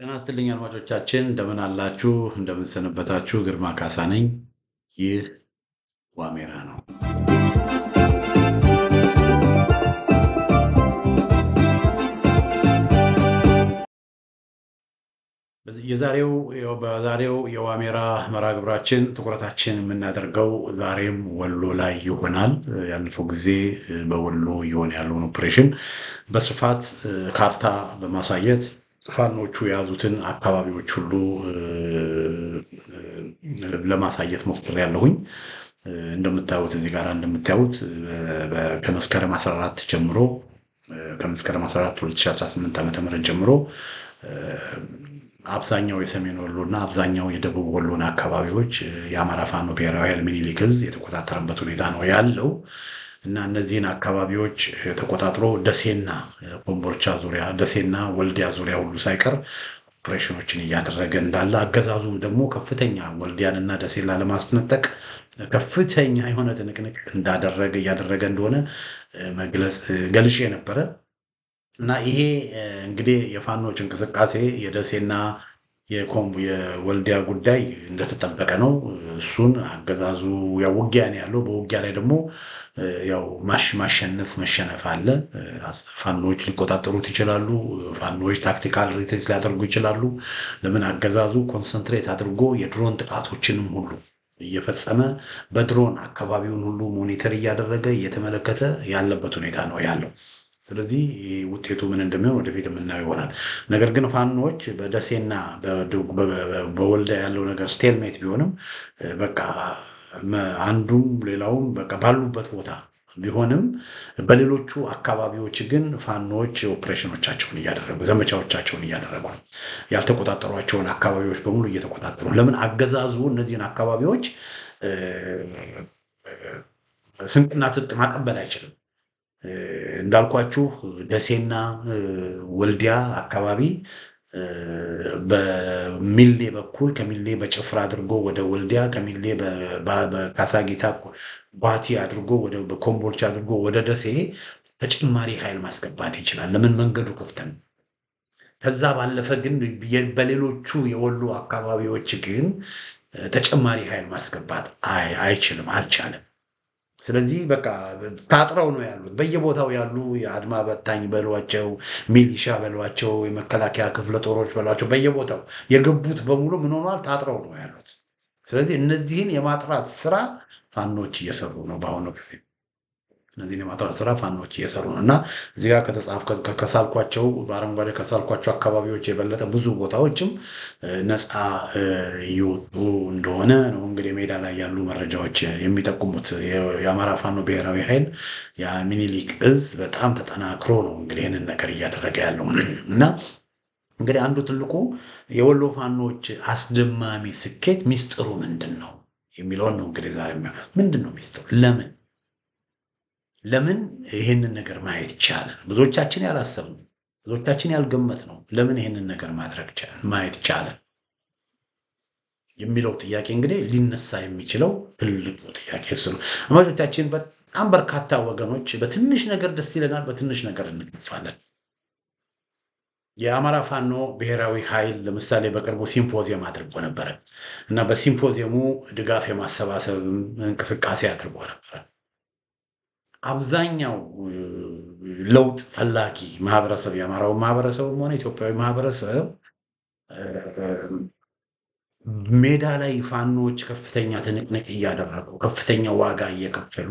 ጤና ይስጥልኝ አድማጮቻችን እንደምን አላችሁ? እንደምን ሰነበታችሁ? ግርማ ካሳ ነኝ። ይህ ዋሜራ ነው። በዛሬው የዋሜራ መርሃ ግብራችን ትኩረታችን የምናደርገው ዛሬም ወሎ ላይ ይሆናል። ያለፈው ጊዜ በወሎ እየሆነ ያለውን ኦፕሬሽን በስፋት ካርታ በማሳየት ፋኖቹ የያዙትን አካባቢዎች ሁሉ ለማሳየት ሞክሬያለሁኝ። እንደምታዩት እዚህ ጋር እንደምታዩት ከመስከረም 14 ጀምሮ ከመስከረም 14 2018 ዓ.ም ጀምሮ አብዛኛው የሰሜን ወሎ እና አብዛኛው የደቡብ ወሎን አካባቢዎች የአማራ ፋኖ ብሔራዊ ኃይል ሚኒሊክ ዕዝ የተቆጣጠረበት ሁኔታ ነው ያለው እና እነዚህን አካባቢዎች ተቆጣጥሮ ደሴና ኮምቦልቻ ዙሪያ ደሴና ወልዲያ ዙሪያ ሁሉ ሳይቀር ኦፕሬሽኖችን እያደረገ እንዳለ አገዛዙም ደግሞ ከፍተኛ ወልዲያንና ደሴን ላለማስነጠቅ ከፍተኛ የሆነ ትንቅንቅ እያደረገ እንደሆነ ገልጬ ነበረ እና ይሄ እንግዲህ የፋኖች እንቅስቃሴ የደሴና የወልዲያ ጉዳይ እንደተጠበቀ ነው። እሱን አገዛዙ ያው ውጊያ ነው ያለው። በውጊያ ላይ ደግሞ ያው መሸነፍ አለ። ፋኖች ሊቆጣጠሩት ይችላሉ። ፋኖች ታክቲካል ሪትሪት ሊያደርጉ ይችላሉ። ለምን አገዛዙ ኮንሰንትሬት አድርጎ የድሮን ጥቃቶችንም ሁሉ እየፈጸመ በድሮን አካባቢውን ሁሉ ሞኒተር እያደረገ እየተመለከተ ያለበት ሁኔታ ነው ያለው። ስለዚህ ውጤቱ ምን እንደሚሆን ወደፊት የምናየው ይሆናል። ነገር ግን ፋኖች በደሴና በወልዲያ ያለው ነገር ስቴልሜት ቢሆንም በቃ አንዱም ሌላውም በቃ ባሉበት ቦታ ቢሆንም በሌሎቹ አካባቢዎች ግን ፋኖች ኦፕሬሽኖቻቸውን እያደረጉ ዘመቻዎቻቸውን እያደረጉ ነው። ያልተቆጣጠሯቸውን አካባቢዎች በሙሉ እየተቆጣጠሩ ለምን አገዛዙ እነዚህን አካባቢዎች ስንቅና ትጥቅ ማቀበል አይችልም። እንዳልኳችሁ ደሴና ወልዲያ አካባቢ በሚሌ በኩል ከሚሌ በጭፍራ አድርጎ ወደ ወልዲያ ከሚሌ በካሳጊታ ባቲ አድርጎ ወደ ኮምቦልቻ አድርጎ ወደ ደሴ ተጨማሪ ኃይል ማስገባት ይችላል። ለምን መንገዱ ክፍት ነው። ከዛ ባለፈ ግን በሌሎቹ የወሎ አካባቢዎች ግን ተጨማሪ ኃይል ማስገባት አልቻለም። ስለዚህ በቃ ታጥረው ነው ያሉት። በየቦታው ያሉ የአድማ በታኝ በሏቸው፣ ሚሊሻ በሏቸው፣ የመከላከያ ክፍለ ጦሮች በሏቸው፣ በየቦታው የገቡት በሙሉ ምን ሆኗል? ታጥረው ነው ያሉት። ስለዚህ እነዚህን የማጥራት ስራ ፋኖች እየሰሩ ነው በአሁኑ ጊዜ። እነዚህን የማጥራት ስራ ፋኖች እየሰሩ ነው እና እዚህ ጋር ከሳልኳቸው በአረንጓዴ ከሳልኳቸው አካባቢዎች የበለጠ ብዙ ቦታዎችም ነፃ እየወጡ እንደሆነ ነው እንግዲህ ሜዳ ላይ ያሉ መረጃዎች የሚጠቁሙት። የአማራ ፋኖ ብሔራዊ ኃይል የሚኒሊክ ዕዝ በጣም ተጠናክሮ ነው እንግዲህ ይህንን ነገር እያደረገ ያለው እና እንግዲህ አንዱ ትልቁ የወሎ ፋኖች አስደማሚ ስኬት ሚስጥሩ ምንድን ነው የሚለውን ነው እንግዲህ ዛሬ ምንድን ነው ሚስጥሩ? ለምን ይህንን ነገር ማየት ይቻላል? ብዙዎቻችን ያላሰብነው ብዙዎቻችን ያልገመትነው ለምን ይህንን ነገር ማየት ይቻላል የሚለው ጥያቄ እንግዲህ ሊነሳ የሚችለው ትልቁ ጥያቄ እሱ ነው። አድማጮቻችን በጣም በርካታ ወገኖች በትንሽ ነገር ደስ ይለናል፣ በትንሽ ነገር እንከፋለን። የአማራ ፋኖ ብሔራዊ ኃይል ለምሳሌ በቅርቡ ሲምፖዚየም አድርጎ ነበረ እና በሲምፖዚየሙ ድጋፍ የማሰባሰብ እንቅስቃሴ አድርጎ ነበረ። አብዛኛው ለውጥ ፈላጊ ማህበረሰብ የአማራው ማህበረሰብም ሆነ ኢትዮጵያዊ ማህበረሰብ ሜዳ ላይ ፋኖች ከፍተኛ ትንቅንቅ እያደረጉ ከፍተኛ ዋጋ እየከፈሉ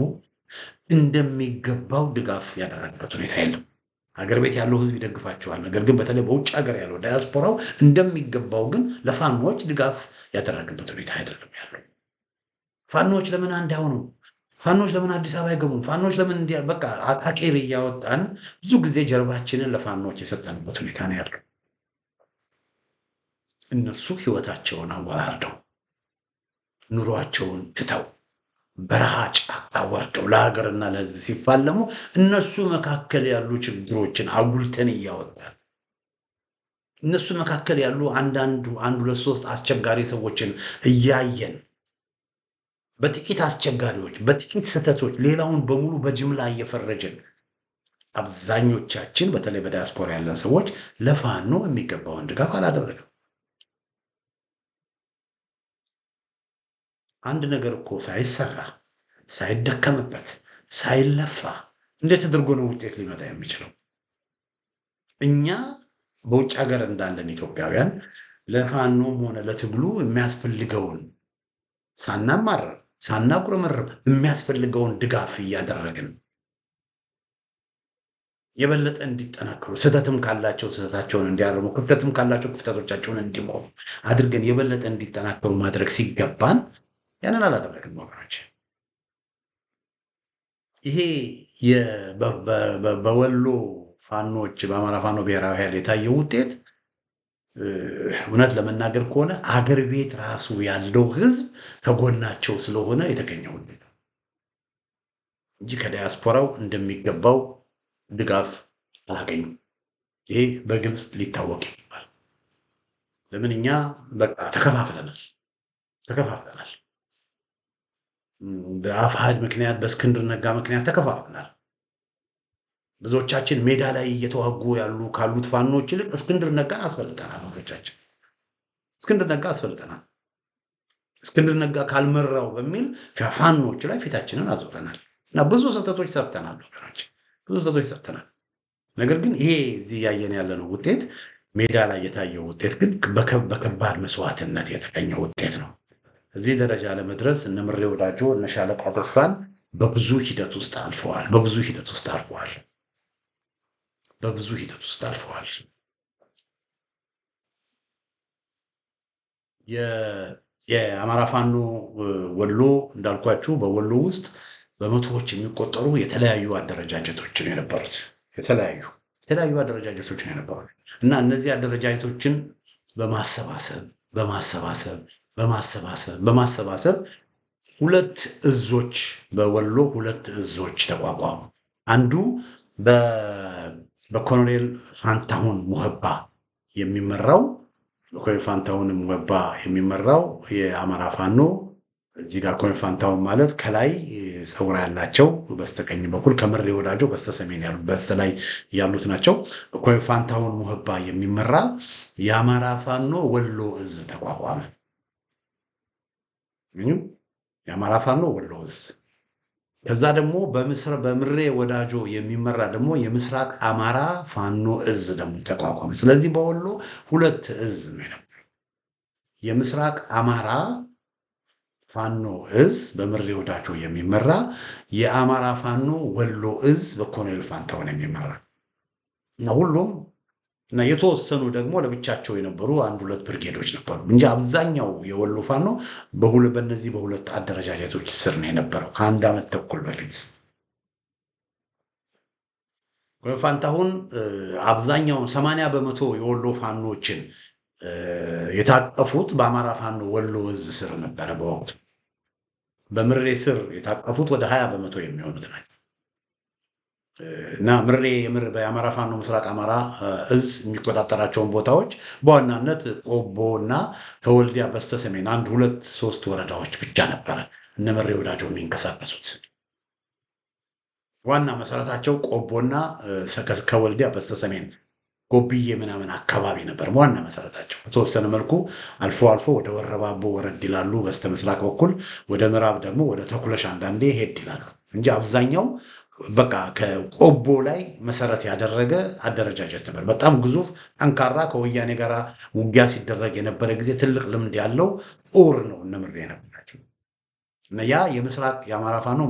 እንደሚገባው ድጋፍ ያደረገበት ሁኔታ የለም። ሀገር ቤት ያለው ህዝብ ይደግፋቸዋል። ነገር ግን በተለይ በውጭ ሀገር ያለው ዳያስፖራው እንደሚገባው ግን ለፋኖች ድጋፍ ያደረገበት ሁኔታ አይደለም ያለው። ፋኖች ለምን አንድ አይሆኑም? ፋኖች ለምን አዲስ አበባ አይገቡም? ፋኖች ለምን በቃ አቃቄር እያወጣን ብዙ ጊዜ ጀርባችንን ለፋኖች የሰጠንበት ሁኔታ ነው ያለው። እነሱ ህይወታቸውን አዋርደው ኑሯቸውን ትተው በረሃ ጫካ ወርደው ለሀገርና ለህዝብ ሲፋለሙ እነሱ መካከል ያሉ ችግሮችን አጉልተን እያወጣን እነሱ መካከል ያሉ አንድ ሁለት ሶስት አስቸጋሪ ሰዎችን እያየን በጥቂት አስቸጋሪዎች በጥቂት ስህተቶች ሌላውን በሙሉ በጅምላ እየፈረጀን አብዛኞቻችን በተለይ በዲያስፖራ ያለን ሰዎች ለፋኖ የሚገባውን ድጋፍ አላደረግም። አንድ ነገር እኮ ሳይሰራ ሳይደከምበት ሳይለፋ እንዴት አድርጎ ነው ውጤት ሊመጣ የሚችለው? እኛ በውጭ ሀገር እንዳለን ኢትዮጵያውያን ለፋኖም ሆነ ለትግሉ የሚያስፈልገውን ሳናማረር ሳናቁረመርም የሚያስፈልገውን ድጋፍ እያደረግን የበለጠ እንዲጠናከሩ ስህተትም ካላቸው ስህተታቸውን እንዲያርሙ ክፍተትም ካላቸው ክፍተቶቻቸውን እንዲሞሉ አድርገን የበለጠ እንዲጠናከሩ ማድረግ ሲገባን ያንን አላደረግን ወገኖች። ይሄ በወሎ ፋኖች በአማራ ፋኖ ብሔራዊ ኃይል የታየው ውጤት እውነት ለመናገር ከሆነ አገር ቤት ራሱ ያለው ህዝብ ከጎናቸው ስለሆነ የተገኘው እንጂ ከዲያስፖራው እንደሚገባው ድጋፍ አላገኙም። ይሄ በግልጽ ሊታወቅ ይገባል። ለምን እኛ በቃ ተከፋፍለናል። በአፋሕድ ምክንያት በእስክንድር ነጋ ምክንያት ተከፋፍለናል። ብዙዎቻችን ሜዳ ላይ እየተዋጉ ያሉ ካሉት ፋኖች ይልቅ እስክንድር ነጋን አስፈልጠናል። ብዙዎቻችን እስክንድር ነጋ አስፈልጠናል። እስክንድር ነጋ ካልመራው በሚል ፋኖች ላይ ፊታችንን አዞረናል እና ብዙ ስህተቶች ሰርተናል ወገኖች፣ ብዙ ስህተቶች ሰርተናል። ነገር ግን ይሄ እዚህ ያየን ያለነው ውጤት ሜዳ ላይ የታየው ውጤት ግን በከባድ መስዋዕትነት የተገኘ ውጤት ነው። እዚህ ደረጃ ለመድረስ እነ ምሬ ወዳጆ እነ ሻለቃ ድርሳን በብዙ ሂደት ውስጥ አልፈዋል። የአማራ ፋኖ ወሎ እንዳልኳችሁ በወሎ ውስጥ በመቶዎች የሚቆጠሩ የተለያዩ አደረጃጀቶች ነው የነበሩት። የተለያዩ አደረጃጀቶች ነው የነበሩት እና እነዚህ አደረጃጀቶችን በማሰባሰብ ሁለት እዞች በወሎ ሁለት እዞች ተቋቋሙ። አንዱ በኮሎኔል ፋንታሁን ሙህባ የሚመራው የአማራ ፋኖ እዚህ ጋር ኮሎኔል ፋንታሁን ማለት ከላይ ፀጉር ያላቸው በስተቀኝ በኩል ከምሬ ወዳጆ በስተሰሜን በስተላይ ያሉት ናቸው። ኮሎኔል ፋንታሁን ሙህባ የሚመራ የአማራ ፋኖ ወሎ እዝ ተቋቋመ። የአማራ ፋኖ ወሎ እዝ። ከዛ ደግሞ በምሬ ወዳጆ የሚመራ ደግሞ የምስራቅ አማራ ፋኖ እዝ ደግሞ ተቋቋመ። ስለዚህ በወሎ ሁለት እዝ ነው የነበረው። የምስራቅ አማራ ፋኖ እዝ በምሬ ወዳጆ የሚመራ፣ የአማራ ፋኖ ወሎ እዝ በኮሎኔል ፋንታሁን የሚመራ እና ሁሉም እና የተወሰኑ ደግሞ ለብቻቸው የነበሩ አንድ ሁለት ብርጌዶች ነበሩ እንጂ አብዛኛው የወሎ ፋኖ በእነዚህ በሁለት አደረጃጀቶች ስር ነው የነበረው ከአንድ ዓመት ተኩል በፊት። ኮሎኔል ፋንታሁን አብዛኛውን 80% የወሎ ፋኖችን የታቀፉት በአማራ ፋኖ ወሎ እዝ ስር ነበረ። በወቅቱ በምሬ ስር የታቀፉት ወደ 20% የሚሆኑት ናቸው እና የአማራ ፋኖ ምስራቅ አማራ እዝ የሚቆጣጠራቸውን ቦታዎች በዋናነት ቆቦ እና ከወልዲያ በስተሰሜን 1 2 3 ወረዳዎች ብቻ ነበረ እነ ምሬ ወዳጆ የሚንቀሳቀሱት። ዋና መሰረታቸው ቆቦና ከወልዲያ በስተሰሜን ጎብዬ ምናምን አካባቢ ነበር ዋና መሰረታቸው። በተወሰነ መልኩ አልፎ ወደ ወረባቦ ወረድ ይላሉ በስተምስራቅ በኩል፣ ወደ ምዕራብ ደግሞ ወደ ተኩለሽ አንዳንዴ ሄድ ይላሉ እንጂ አብዛኛው በቃ ከቆቦ ላይ መሰረት ያደረገ አደረጃጀት ነበር። በጣም ግዙፍ ጠንካራ፣ ከወያኔ ጋር ውጊያ ሲደረግ የነበረ ጊዜ ትልቅ ልምድ ያለው ጦር ነው እነ ምሬ የነበራቸው እና ያ የአማራ ፋኖ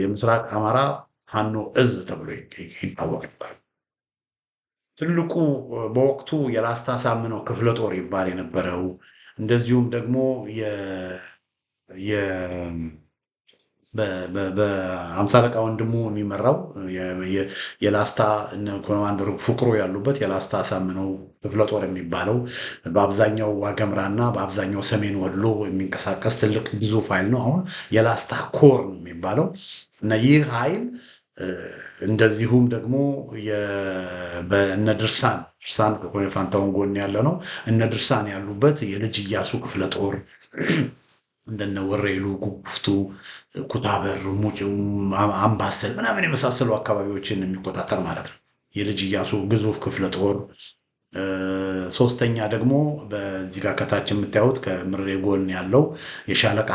የምስራቅ አማራ ፋኖ እዝ ተብሎ ይታወቅ ነበር። ትልቁ በወቅቱ የላስታ ሳምነው ክፍለ ጦር ይባል የነበረው፣ እንደዚሁም ደግሞ በአምሳ አለቃ ወንድሙ የሚመራው የላስታ ኮማንደሩ ፍቅሩ ያሉበት የላስታ ሳምነው ክፍለ ጦር የሚባለው በአብዛኛው ዋገምራና በአብዛኛው ሰሜን ወሎ የሚንቀሳቀስ ትልቅ ግዙፍ ኃይል ነው። አሁን የላስታ ኮር የሚባለው እና ይህ ኃይል እንደዚሁም ደግሞ በእነ ድርሳን ከኮሎኔል ፋንታሁን ጎን ያለ ነው። እነ ድርሳን ያሉበት የልጅ ኢያሱ ክፍለ ጦር እንደነ ወሬሉ፣ ጉጉፍቱ፣ ኩታበር፣ አምባሰል ምናምን የመሳሰሉ አካባቢዎችን የሚቆጣጠር ማለት ነው። የልጅ ኢያሱ ግዙፍ ክፍለ ጦር። ሶስተኛ ደግሞ በዚህ ጋር ከታች የምታዩት ከምሬ ጎን ያለው በሻለቃ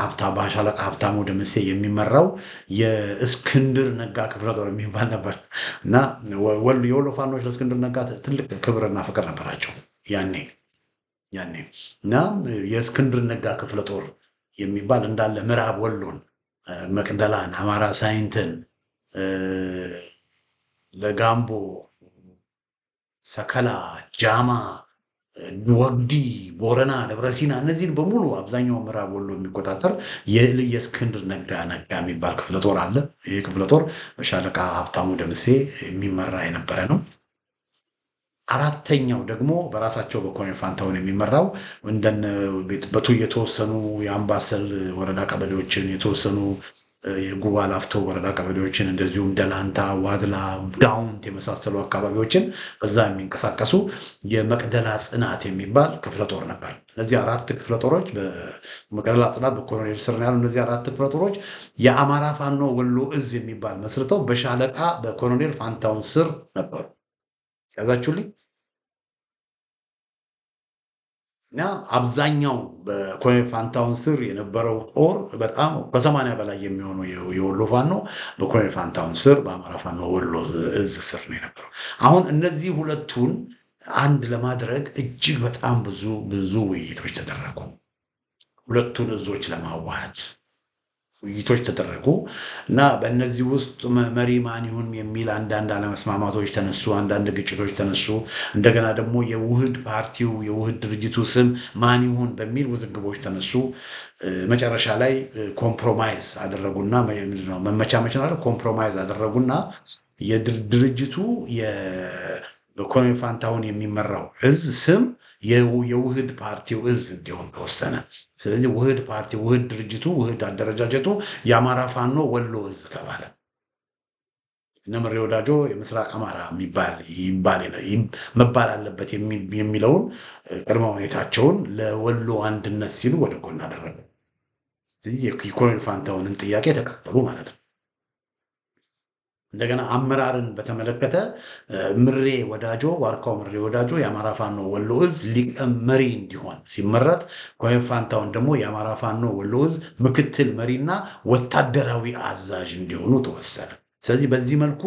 ሀብታሙ ደምሴ የሚመራው የእስክንድር ነጋ ክፍለ ጦር የሚባል ነበር እና የወሎ ፋኖች ለእስክንድር ነጋ ትልቅ ክብርና ፍቅር ነበራቸው ያኔ እና የእስክንድር ነጋ ክፍለ ጦር የሚባል እንዳለ ምዕራብ ወሎን፣ መቅደላን፣ አማራ ሳይንትን፣ ለጋምቦ፣ ሰከላ፣ ጃማ፣ ወግዲ፣ ቦረና፣ ደብረሲና እነዚህን በሙሉ አብዛኛው ምዕራብ ወሎ የሚቆጣጠር የእስክንድር ነጋ የሚባል ክፍለ ጦር አለ። ይህ ክፍለ ጦር በሻለቃ ሀብታሙ ደምሴ የሚመራ የነበረ ነው። አራተኛው ደግሞ በራሳቸው በኮሎኔል ፋንታሁን የሚመራው የተወሰኑ የአምባሰል ወረዳ ቀበሌዎችን፣ የተወሰኑ የጉባ ላፍቶ ወረዳ ቀበሌዎችን፣ እንደዚሁም ደላንታ፣ ዋድላ፣ ዳውንት የመሳሰሉ አካባቢዎችን በዛ የሚንቀሳቀሱ የመቅደላ ጽናት የሚባል ክፍለ ጦር ነበር። እነዚህ አራት ክፍለ ጦሮች በመቅደላ ጽናት በኮሎኔል ስር ነው ያሉ። እነዚህ አራት ክፍለ ጦሮች የአማራ ፋኖ ወሎ እዝ የሚባል መስርተው በሻለቃ በኮሎኔል ፋንታሁን ስር ነበሩ። ያዛችሁልኝ እና አብዛኛው በኮሎኔል ፋንታሁን ስር የነበረው ጦር በጣም ከ80 በላይ የሚሆኑ የወሎ ፋኖ በኮሎኔል ፋንታሁን ስር በአማራ ፋኖ ወሎ እዝ ስር ነው የነበረው። አሁን እነዚህ ሁለቱን አንድ ለማድረግ እጅግ በጣም ብዙ ውይይቶች ተደረጉ። ሁለቱን እዞች ለማዋሃድ ውይይቶች ተደረጉ እና በእነዚህ ውስጥ መሪ ማን ይሁን የሚል አንዳንድ አለመስማማቶች ተነሱ፣ አንዳንድ ግጭቶች ተነሱ። እንደገና ደግሞ የውህድ ድርጅቱ ስም ማን ይሁን በሚል ውዝግቦች ተነሱ። መጨረሻ ላይ ኮምፕሮማይዝ አደረጉና መመቻመች ኮምፕሮማይዝ አደረጉና የድርጅቱ በኮሎኔል ፋንታሁን የሚመራው እዝ ስም የውህድ ፓርቲው እዝ እንዲሆን ተወሰነ። ስለዚህ ውህድ ድርጅቱ ውህድ አደረጃጀቱ የአማራ ፋኖ ወሎ እዝ ተባለ። እነምሬ ወዳጆ የምስራቅ አማራ መባል አለበት የሚለውን ቅድመ ሁኔታቸውን ለወሎ አንድነት ሲሉ ወደ ጎን አደረገ። ስለዚህ የኮሎኔል ፋንታሁንን ጥያቄ ተቀበሉ ማለት ነው። እንደገና አመራርን በተመለከተ ዋርካው ምሬ ወዳጆ የአማራ ፋኖ ወሎ እዝ ሊቀመሪ እንዲሆን ሲመረጥ፣ ኮሎኔል ፋንታሁን ደግሞ የአማራ ፋኖ ወሎ እዝ ምክትል መሪና ወታደራዊ አዛዥ እንዲሆኑ ተወሰነ። ስለዚህ በዚህ መልኩ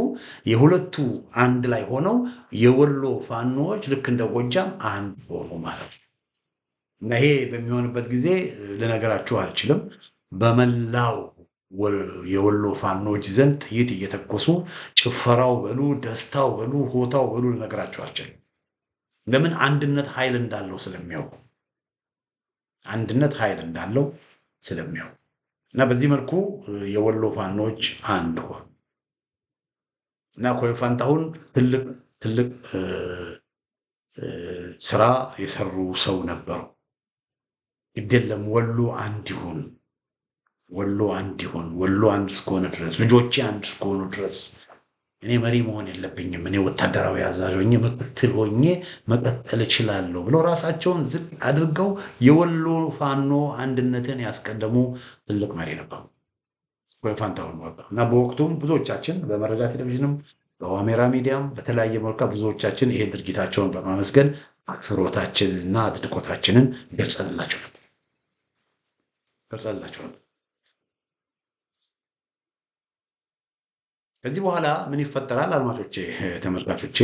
የሁለቱ አንድ ላይ ሆነው የወሎ ፋኖዎች ልክ እንደ ጎጃም አንድ ሆኑ ማለት ነው እና ይሄ በሚሆንበት ጊዜ ልነገራችሁ አልችልም። በመላው የወሎ ፋኖች ዘንድ ጥይት እየተኮሱ ጭፈራው በሉ ደስታው በሉ ሆታው በሉ ልነግራቸው አልችልም። ለምን? አንድነት ኃይል እንዳለው ስለሚያውቁ እና በዚህ መልኩ የወሎ ፋኖች አንድ ሆኑ እና ኮሎኔል ፋንታሁን ትልቅ ስራ የሰሩ ሰው ነበሩ። ይደለም ወሎ አንድ ይሁን፣ ወሎ አንድ እስከሆነ ድረስ፣ ልጆቼ አንድ እስከሆኑ ድረስ እኔ መሪ መሆን የለብኝም፣ እኔ ወታደራዊ አዛዥ ሆኜ ምክትል ሆኜ መቀጠል እችላለሁ ብለው ራሳቸውን ዝቅ አድርገው የወሎ ፋኖ አንድነትን ያስቀደሙ ትልቅ መሪ ነበሩ ኮሎኔል ፋንታሁን እና በወቅቱም ብዙዎቻችን በመረጃ ቴሌቪዥንም በዋሜራ ሚዲያም በተለያየ መልኩ ብዙዎቻችን ይሄ ድርጊታቸውን በማመስገን አክብሮታችንና አድናቆታችንን ገልጸንላቸው ነበር። ከዚህ በኋላ ምን ይፈጠራል? አድማጮቼ፣ ተመልካቾቼ፣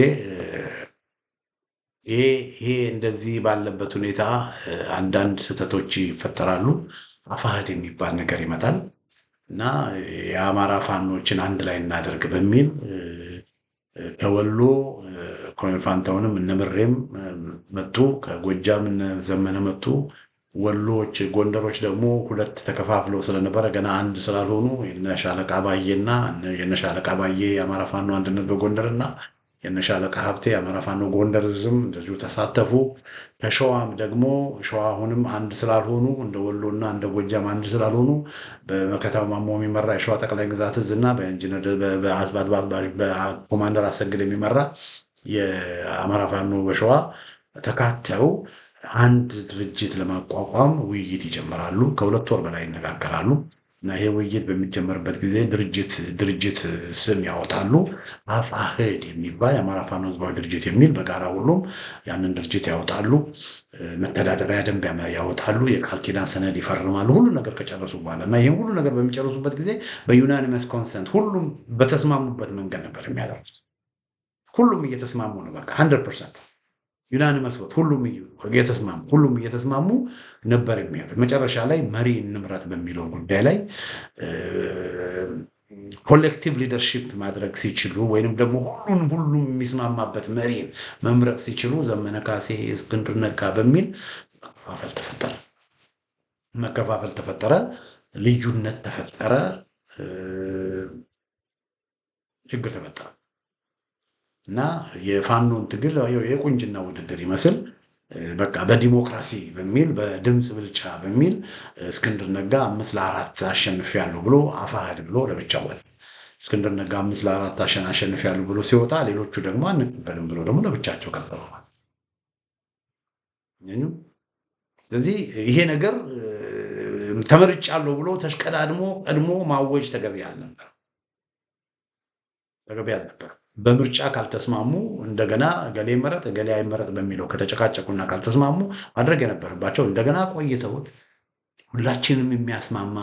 ይሄ እንደዚህ ባለበት ሁኔታ አንዳንድ ስህተቶች ይፈጠራሉ። አፋሕድ የሚባል ነገር ይመጣል እና የአማራ ፋኖችን አንድ ላይ እናደርግ በሚል ከወሎ ኮሎኔል ፋንታሁንም እነምሬም መጡ፣ ከጎጃም ዘመነ መጡ። ወሎች ጎንደሮች ደግሞ ሁለት ተከፋፍለው ስለነበረ ገና አንድ ስላልሆኑ የነሻለቃ ባዬ የአማራ ፋኖ አንድነት በጎንደርና የነሻለቃ ሀብቴ የአማራ ፋኖ ጎንደር ዝም እንደዚሁ ተሳተፉ። ከሸዋም ደግሞ ሸዋ አሁንም አንድ ስላልሆኑ እንደ ወሎና እንደ ጎጃም አንድ ስላልሆኑ በመከታው ማሞ የሚመራ የሸዋ ጠቅላይ ግዛት እዝ እና በኮማንደር አሰግድ የሚመራ የአማራ ፋኖ በሸዋ ተካተው አንድ ድርጅት ለማቋቋም ውይይት ይጀምራሉ። ከ2 ወር በላይ ይነጋገራሉ። እና ይሄ ውይይት በሚጀመርበት ጊዜ ድርጅት ስም ያወጣሉ። አፋሕድ የሚባል የአማራ ፋኖ ህዝባዊ ድርጅት የሚል በጋራ ሁሉም ያንን ድርጅት ያወጣሉ። መተዳደሪያ ደንብ ያወጣሉ። የቃል ኪዳን ሰነድ ይፈርማሉ። ሁሉ ነገር ከጨረሱ በኋላ እና ይህን ሁሉ ነገር በሚጨርሱበት ጊዜ በዩናኒመስ ኮንሰንት ሁሉም በተስማሙበት መንገድ ነበር የሚያደርጉት። ሁሉም እየተስማሙ ነው። በቃ 100% ዩናኒመስ ቮት ሁሉም እየተስማሙ ነበር የሚያደርጉት። መጨረሻ ላይ መሪ እንምረጥ በሚለው ጉዳይ ላይ ኮሌክቲቭ ሊደርሺፕ ማድረግ ሲችሉ ወይንም ደግሞ ሁሉም የሚስማማበት መሪ መምረጥ ሲችሉ ዘመነ ካሴ፣ እስክንድር ነጋ በሚል መከፋፈል ተፈጠረ፣ ልዩነት ተፈጠረ፣ ችግር ተፈጠረ እና የፋኖን ትግል የቁንጅና ውድድር ይመስል በቃ በዲሞክራሲ በሚል በድምፅ ብልጫ በሚል እስክንድር ነጋ 5-4 አሸንፊያለሁ ብሎ አፋሕድ ብሎ ለብቻው ወጣ። እስክንድር ነጋ 5-4 አሸንፊያለሁ ብሎ ሲወጣ ሌሎቹ ደግሞ አንቀበልም ብሎ ደግሞ ለብቻቸው ቀጠሉ ማለት ነው። ስለዚህ ይሄ ነገር ተመርጫለሁ ብሎ ቀድሞ ማወጅ ተገቢ አልነበር። በምርጫ ካልተስማሙ እንደገና ገሌ መረጥ ገሌ አይመረጥ በሚለው ከተጨቃጨቁና ካልተስማሙ ማድረግ የነበረባቸው እንደገና ቆይተውት ሁላችንም የሚያስማማ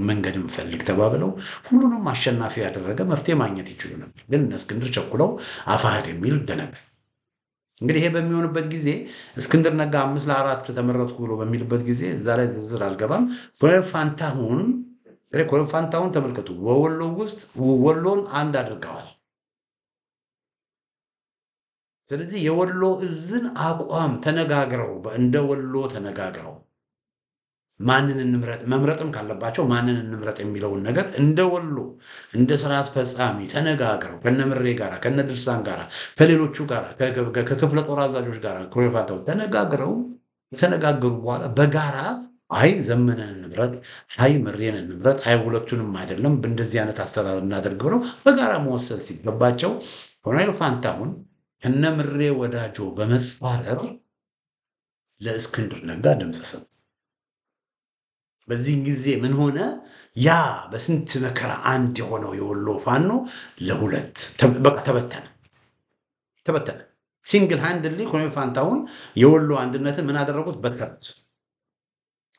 መንገድ እንፈልግ ተባብለው ሁሉንም አሸናፊ ያደረገ መፍትሄ ማግኘት ይችሉ ነበር። ግን እስክንድር ቸኩለው አፋሕድ የሚል ደነገ። እንግዲህ ይሄ በሚሆንበት ጊዜ እስክንድር ነጋ 5-4 ተመረጥኩ ብሎ በሚልበት ጊዜ እዛ ላይ ዝርዝር አልገባም። ኮሎኔል ፋንታሁን ተመልከቱ፣ በወሎ ውስጥ ወሎን አንድ አድርገዋል። ስለዚህ የወሎ እዝን አቋም ተነጋግረው እንደ ወሎ ተነጋግረው ማንን እንምረጥ መምረጥም ካለባቸው ማንን እንምረጥ የሚለውን ነገር እንደ ወሎ እንደ ስራ አስፈጻሚ ተነጋግረው ከነምሬ ጋራ ከነድርሳን ጋራ ከሌሎቹ ጋራ ከክፍለ ጦር አዛዦች ጋራ ኮሬፋታው ተነጋገሩ በኋላ በጋራ አይ ዘመነን እንምረጥ፣ አይ ምሬን እንምረጥ፣ አይ ሁለቱንም አይደለም በእንደዚህ አይነት አሰራር እናደርግ ብለው በጋራ መወሰን ሲገባቸው ኮሎኔል ፋንታሁን ከነምሬ ወዳጆ በመጻረር ለእስክንድር ነጋ ድምፅ ሰጡ። በዚህ ጊዜ ምን ሆነ? ያ በስንት መከራ አንድ የሆነው የወሎ ፋኖ ለሁለት በቃ ተበተነ። ሲንግል ሃንድሊ ኮሎኔል ፋንታሁን የወሎ አንድነትን ምን አደረጉት?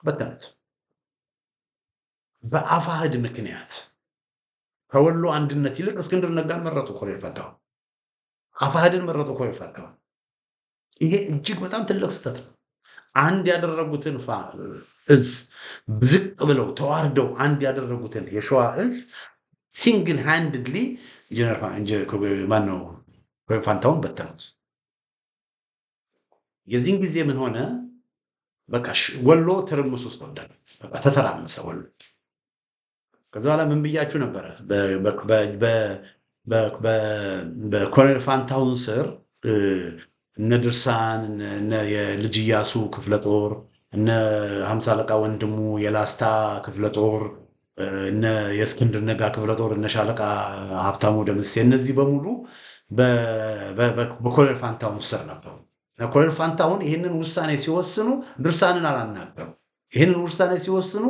በተኑት። በአፋሕድ ምክንያት ከወሎ አንድነት ይልቅ እስክንድር ነጋን መረጡ። ኮሎኔል ፋንታሁን አፋሕድን መረጡ። ኮሎኔል ፋንታሁን ይሄ እጅግ በጣም ትልቅ ስህተት ነው። አንድ ያደረጉትን እዝ ዝቅ ብለው ተዋርደው አንድ ያደረጉትን የሸዋ እዝ ሲንግል ሃንድሊ ኮሎኔል ፋንታሁን በተኑት። የዚህን ጊዜ ምን ሆነ? በቃ ወሎ ትርምስ ውስጥ ወደቀ። በቃ ተተራመሰ ወሎ። ከዛ በኋላ ምን ብያችሁ ነበረ? በኮሎኔል ፋንታሁን ስር እነ ድርሳን እነ የልጅ ኢያሱ ክፍለ ጦር እነ 50 አለቃ ወንድሙ የላስታ ክፍለ ጦር እነ የእስክንድር ነጋ ክፍለ ጦር እነ ሻለቃ ሀብታሙ ደምሴ እነዚህ በሙሉ በኮሎኔል ፋንታሁን ስር ነበሩ። ኮሎኔል ፋንታሁን ይህንን ውሳኔ ሲወስኑ ድርሳንን አላናገሩ። ይህንን ውሳኔ ሲወስኑ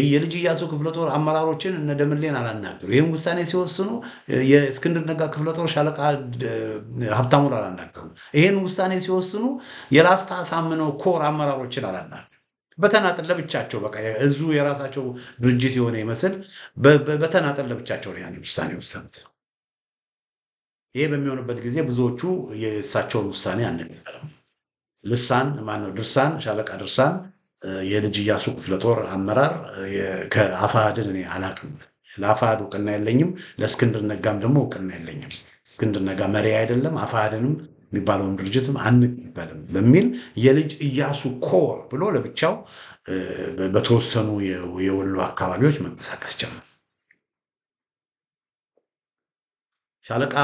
የልጅ ኢያሱ ክፍለ ጦር አመራሮችን እነ ደምሌን አላናገሩ። ይህን ውሳኔ ሲወስኑ የእስክንድር ነጋ ክፍለ ጦር ሻለቃ ሀብታሙን አላናገሩ። ይህን ውሳኔ ሲወስኑ የላስታ ሳምነው ኮር አመራሮችን አላናገሩ። በተናጠል ለብቻቸው በቃ እዙ የራሳቸው ድርጅት የሆነ ይመስል በተናጠል ለብቻቸው ነው ያን ውሳኔ ወሰኑት። ይሄ በሚሆንበት ጊዜ ብዙዎቹ የእሳቸውን ውሳኔ አንቀበልም። ድርሳን ሻለቃ ድርሳን የልጅ ኢያሱ ክፍለ ጦር አመራር ከአፋሕድን እኔ አላቅም፣ ለአፋሕድ እውቅና የለኝም፣ ለእስክንድር ነጋም ደግሞ እውቅና የለኝም፣ እስክንድር ነጋ መሪ አይደለም፣ አፋሕድንም የሚባለውን ድርጅትም አንቀበልም በሚል የልጅ ኢያሱ ኮር ብሎ ለብቻው በተወሰኑ የወሎ አካባቢዎች መንቀሳቀስ ጀመረ። ሻለቃ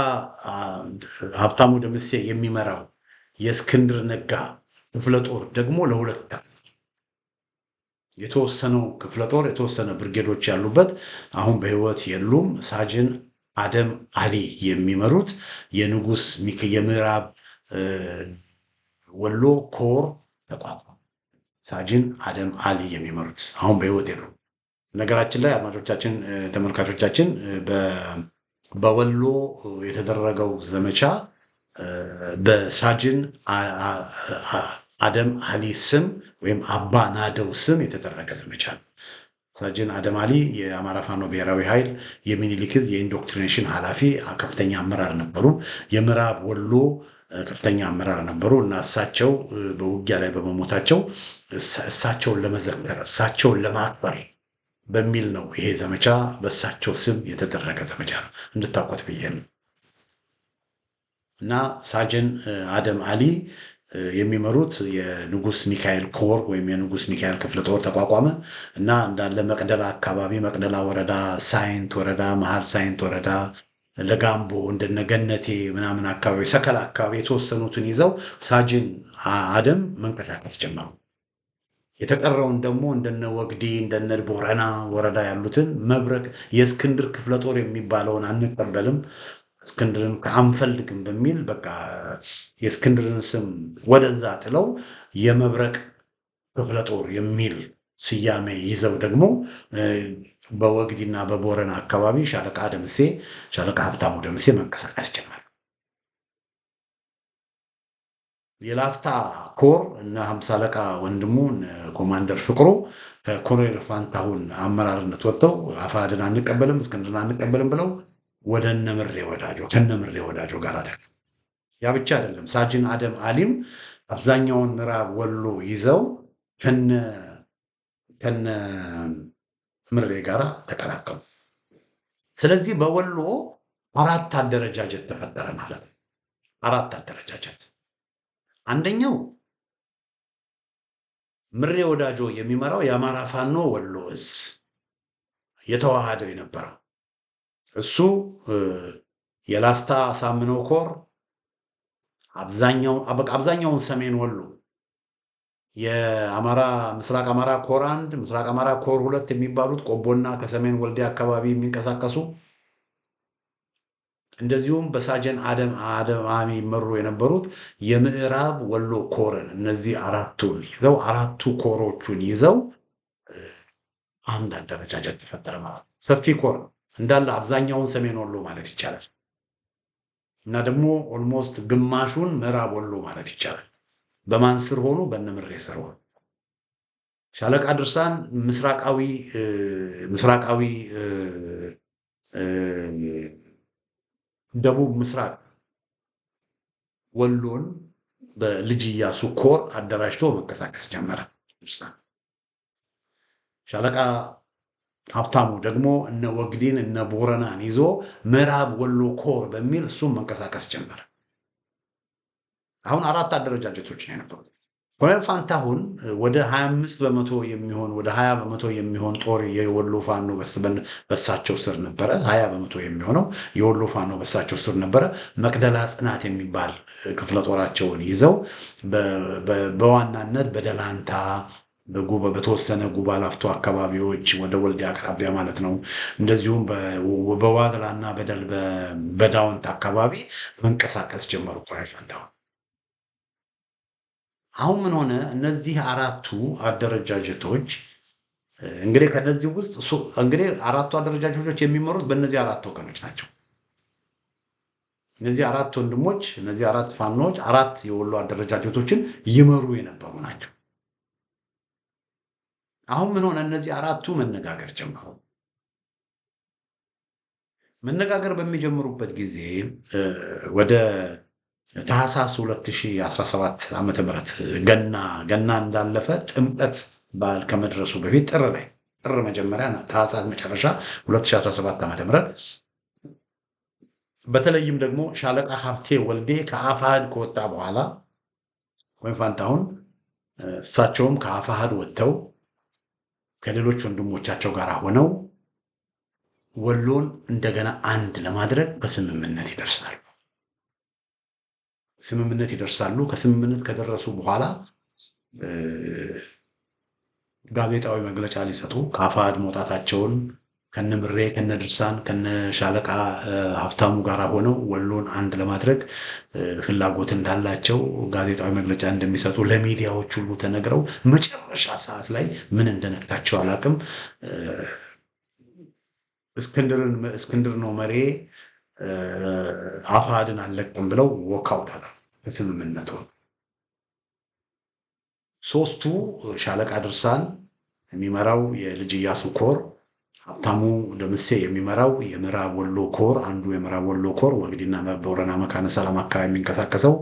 ሀብታሙ ደምሴ የሚመራው የእስክንድር ነጋ ክፍለ ጦር ደግሞ ለሁለት የተወሰነው ክፍለ ጦር የተወሰነ ብርጌዶች ያሉበት አሁን በህይወት የሉም። ሳጅን አደም አሊ የሚመሩት የንጉስ የምዕራብ ወሎ ኮር ተቋቋመ። ሳጅን አደም አሊ የሚመሩት አሁን በህይወት የሉም። ነገራችን ላይ አድማጮቻችን፣ ተመልካቾቻችን በወሎ የተደረገው ዘመቻ በሳጅን አደም አሊ ስም ወይም አባ ናደው ስም የተደረገ ዘመቻ ነው። ሳጅን አደም አሊ የአማራ ፋኖ ብሔራዊ ኃይል የሚኒሊክ ዕዝ የኢንዶክትሪኔሽን ኃላፊ ከፍተኛ አመራር ነበሩ። የምዕራብ ወሎ ከፍተኛ አመራር ነበሩ እና እሳቸው በውጊያ ላይ በመሞታቸው እሳቸውን ለመዘከር እሳቸውን ለማክበር በሚል ነው ይሄ ዘመቻ በእሳቸው ስም የተደረገ ዘመቻ ነው፣ እንድታውቁት ብዬ ነው። እና ሳጅን አደም አሊ የሚመሩት የንጉስ ሚካኤል ኮር ወይም የንጉስ ሚካኤል ክፍለ ጦር ተቋቋመ እና እንዳለ መቅደላ አካባቢ፣ መቅደላ ወረዳ፣ ሳይንት ወረዳ፣ መሀል ሳይንት ወረዳ፣ ለጋምቦ እንደነገነቴ ምናምን አካባቢ፣ ሰከላ አካባቢ የተወሰኑትን ይዘው ሳጅን አደም መንቀሳቀስ ጀመሩ። የተቀረውን ደግሞ እንደነ ወግዲ እንደነ ቦረና ወረዳ ያሉትን መብረቅ የእስክንድር ክፍለ ጦር የሚባለውን አንቀበልም እስክንድርን አንፈልግም በሚል በቃ የእስክንድርን ስም ወደዛ ጥለው የመብረቅ ክፍለ ጦር የሚል ስያሜ ይዘው ደግሞ በወግዲና በቦረና አካባቢ ሻለቃ ሀብታሙ ደምሴ መንቀሳቀስ ጀመረ። የላስታ ኮር እና 50 አለቃ ወንድሙ ኮማንደር ፍቅሩ ከኮሎኔል ፋንታሁን አመራርነት ወጥተው አፋድን አንቀበልም እስክንድርን አንቀበልም ብለው ወደ እነምሬ ወዳጆ ጋር አደረገ። ያ ብቻ አይደለም፣ ሳጅን አደም አሊም አብዛኛውን ምዕራብ ወሎ ይዘው ከነ ምሬ ጋር ተቀላቀሉ። ስለዚህ በወሎ 4 አደረጃጀት ተፈጠረ ማለት ነው። 4 አደረጃጀት። አንደኛው ምሬ ወዳጆ የሚመራው የአማራ ፋኖ ወሎ ዕዝ የተዋሃደው የነበረው እሱ የላስታ ሳምነው ኮር አብዛኛውን ሰሜን ወሎ የአማራ ምስራቅ አማራ ኮር 1 ምስራቅ አማራ ኮር 2 የሚባሉት ቆቦና ከሰሜን ወልዲያ አካባቢ የሚንቀሳቀሱ እንደዚሁም በሳጅን አደም አሊ ይመሩ የነበሩት የምዕራብ ወሎ ኮርን እነዚህ አራቱ ኮሮቹን ይዘው አንድ አደረጃጀት ተፈጠረ ማለት ነው። ሰፊ ኮር እንዳለ አብዛኛውን ሰሜን ወሎ ማለት ይቻላል እና ደግሞ ኦልሞስት ግማሹን ምዕራብ ወሎ ማለት ይቻላል። በማን ስር ሆኑ? በነምሬ ስር ሆኑ። ሻለቃ ድርሳን ምስራቃዊ ደቡብ ምስራቅ ወሎን በልጅ ኢያሱ ኮር አደራጅቶ መንቀሳቀስ ጀመረ። ሻለቃ ሀብታሙ ደግሞ እነ ወግዲን እነ ቦረናን ይዞ ምዕራብ ወሎ ኮር በሚል እሱም መንቀሳቀስ ጀመረ። አሁን 4 አደረጃጀቶች ነው የነበሩት። ኮሎኔል ፋንታሁን ወደ 25 በመቶ የሚሆን ወደ 20 በመቶ የሚሆን ጦር የወሎ ፋኖ በሳቸው ስር ነበረ። 20 በመቶ የሚሆነው የወሎ ፋኖ በሳቸው ስር ነበረ። መቅደላ ጽናት የሚባል ክፍለ ጦራቸውን ይዘው በዋናነት በደላንታ በተወሰነ ጉባ ላፍቶ አካባቢዎች ወደ ወልዲያ አቅራቢያ ማለት ነው። እንደዚሁም በዋግላና በዳውንት አካባቢ መንቀሳቀስ ጀመሩ ኮሎኔል ፋንታሁን። አሁን ምን ሆነ? እነዚህ 4ቱ አደረጃጀቶች እንግዲህ ከነዚህ ውስጥ እንግዲህ 4ቱ አደረጃጀቶች የሚመሩት በእነዚህ 4 ወገኖች ናቸው። እነዚህ 4 ወንድሞች እነዚህ 4 ፋኖች 4 የወሎ አደረጃጀቶችን ይመሩ የነበሩ ናቸው። አሁን ምን ሆነ? እነዚህ 4ቱ መነጋገር ጀመሩ። መነጋገር በሚጀምሩበት ጊዜ ወደ ታህሳስ 2017 ዓመተ ምህረት ገና እንዳለፈ ጥምቀት በዓል ከመድረሱ በፊት ጥር መጀመሪያ ታህሳስ መጨረሻ 2017 ዓመተ ምህረት በተለይም ደግሞ ሻለቃ ሀብቴ ወልዴ ከአፋሃድ ከወጣ በኋላ ኮሎኔል ፋንታሁን እሳቸውም ከአፋሃድ ወጥተው ከሌሎች ወንድሞቻቸው ጋር ሆነው ወሎን እንደገና አንድ ለማድረግ በስምምነት ይደርሳሉ። ከስምምነት ከደረሱ በኋላ ጋዜጣዊ መግለጫ ሊሰጡ ከአፋሕድ መውጣታቸውን ከነምሬ ከነድርሳን ከነሻለቃ ሀብታሙ ጋር ሆነው ወሎን አንድ ለማድረግ ፍላጎት እንዳላቸው ጋዜጣዊ መግለጫ እንደሚሰጡ ለሚዲያዎች ሁሉ ተነግረው መጨረሻ ሰዓት ላይ ምን እንደነካቸው አላውቅም። እስክንድር ነው መሪ አፋድን አለቅም ብለው ወካውት አደረጉ። ስምምነቱ ሶስቱ ሻለቃ ድርሳን የሚመራው የልጅ ኢያሱ ኮር፣ ሀብታሙ ደምሴ የሚመራው የምዕራብ ወሎ ኮር፣ አንዱ የምዕራብ ወሎ ኮር ወግዲና ቦረና መካነ ሰላም አካባቢ የሚንቀሳቀሰው፣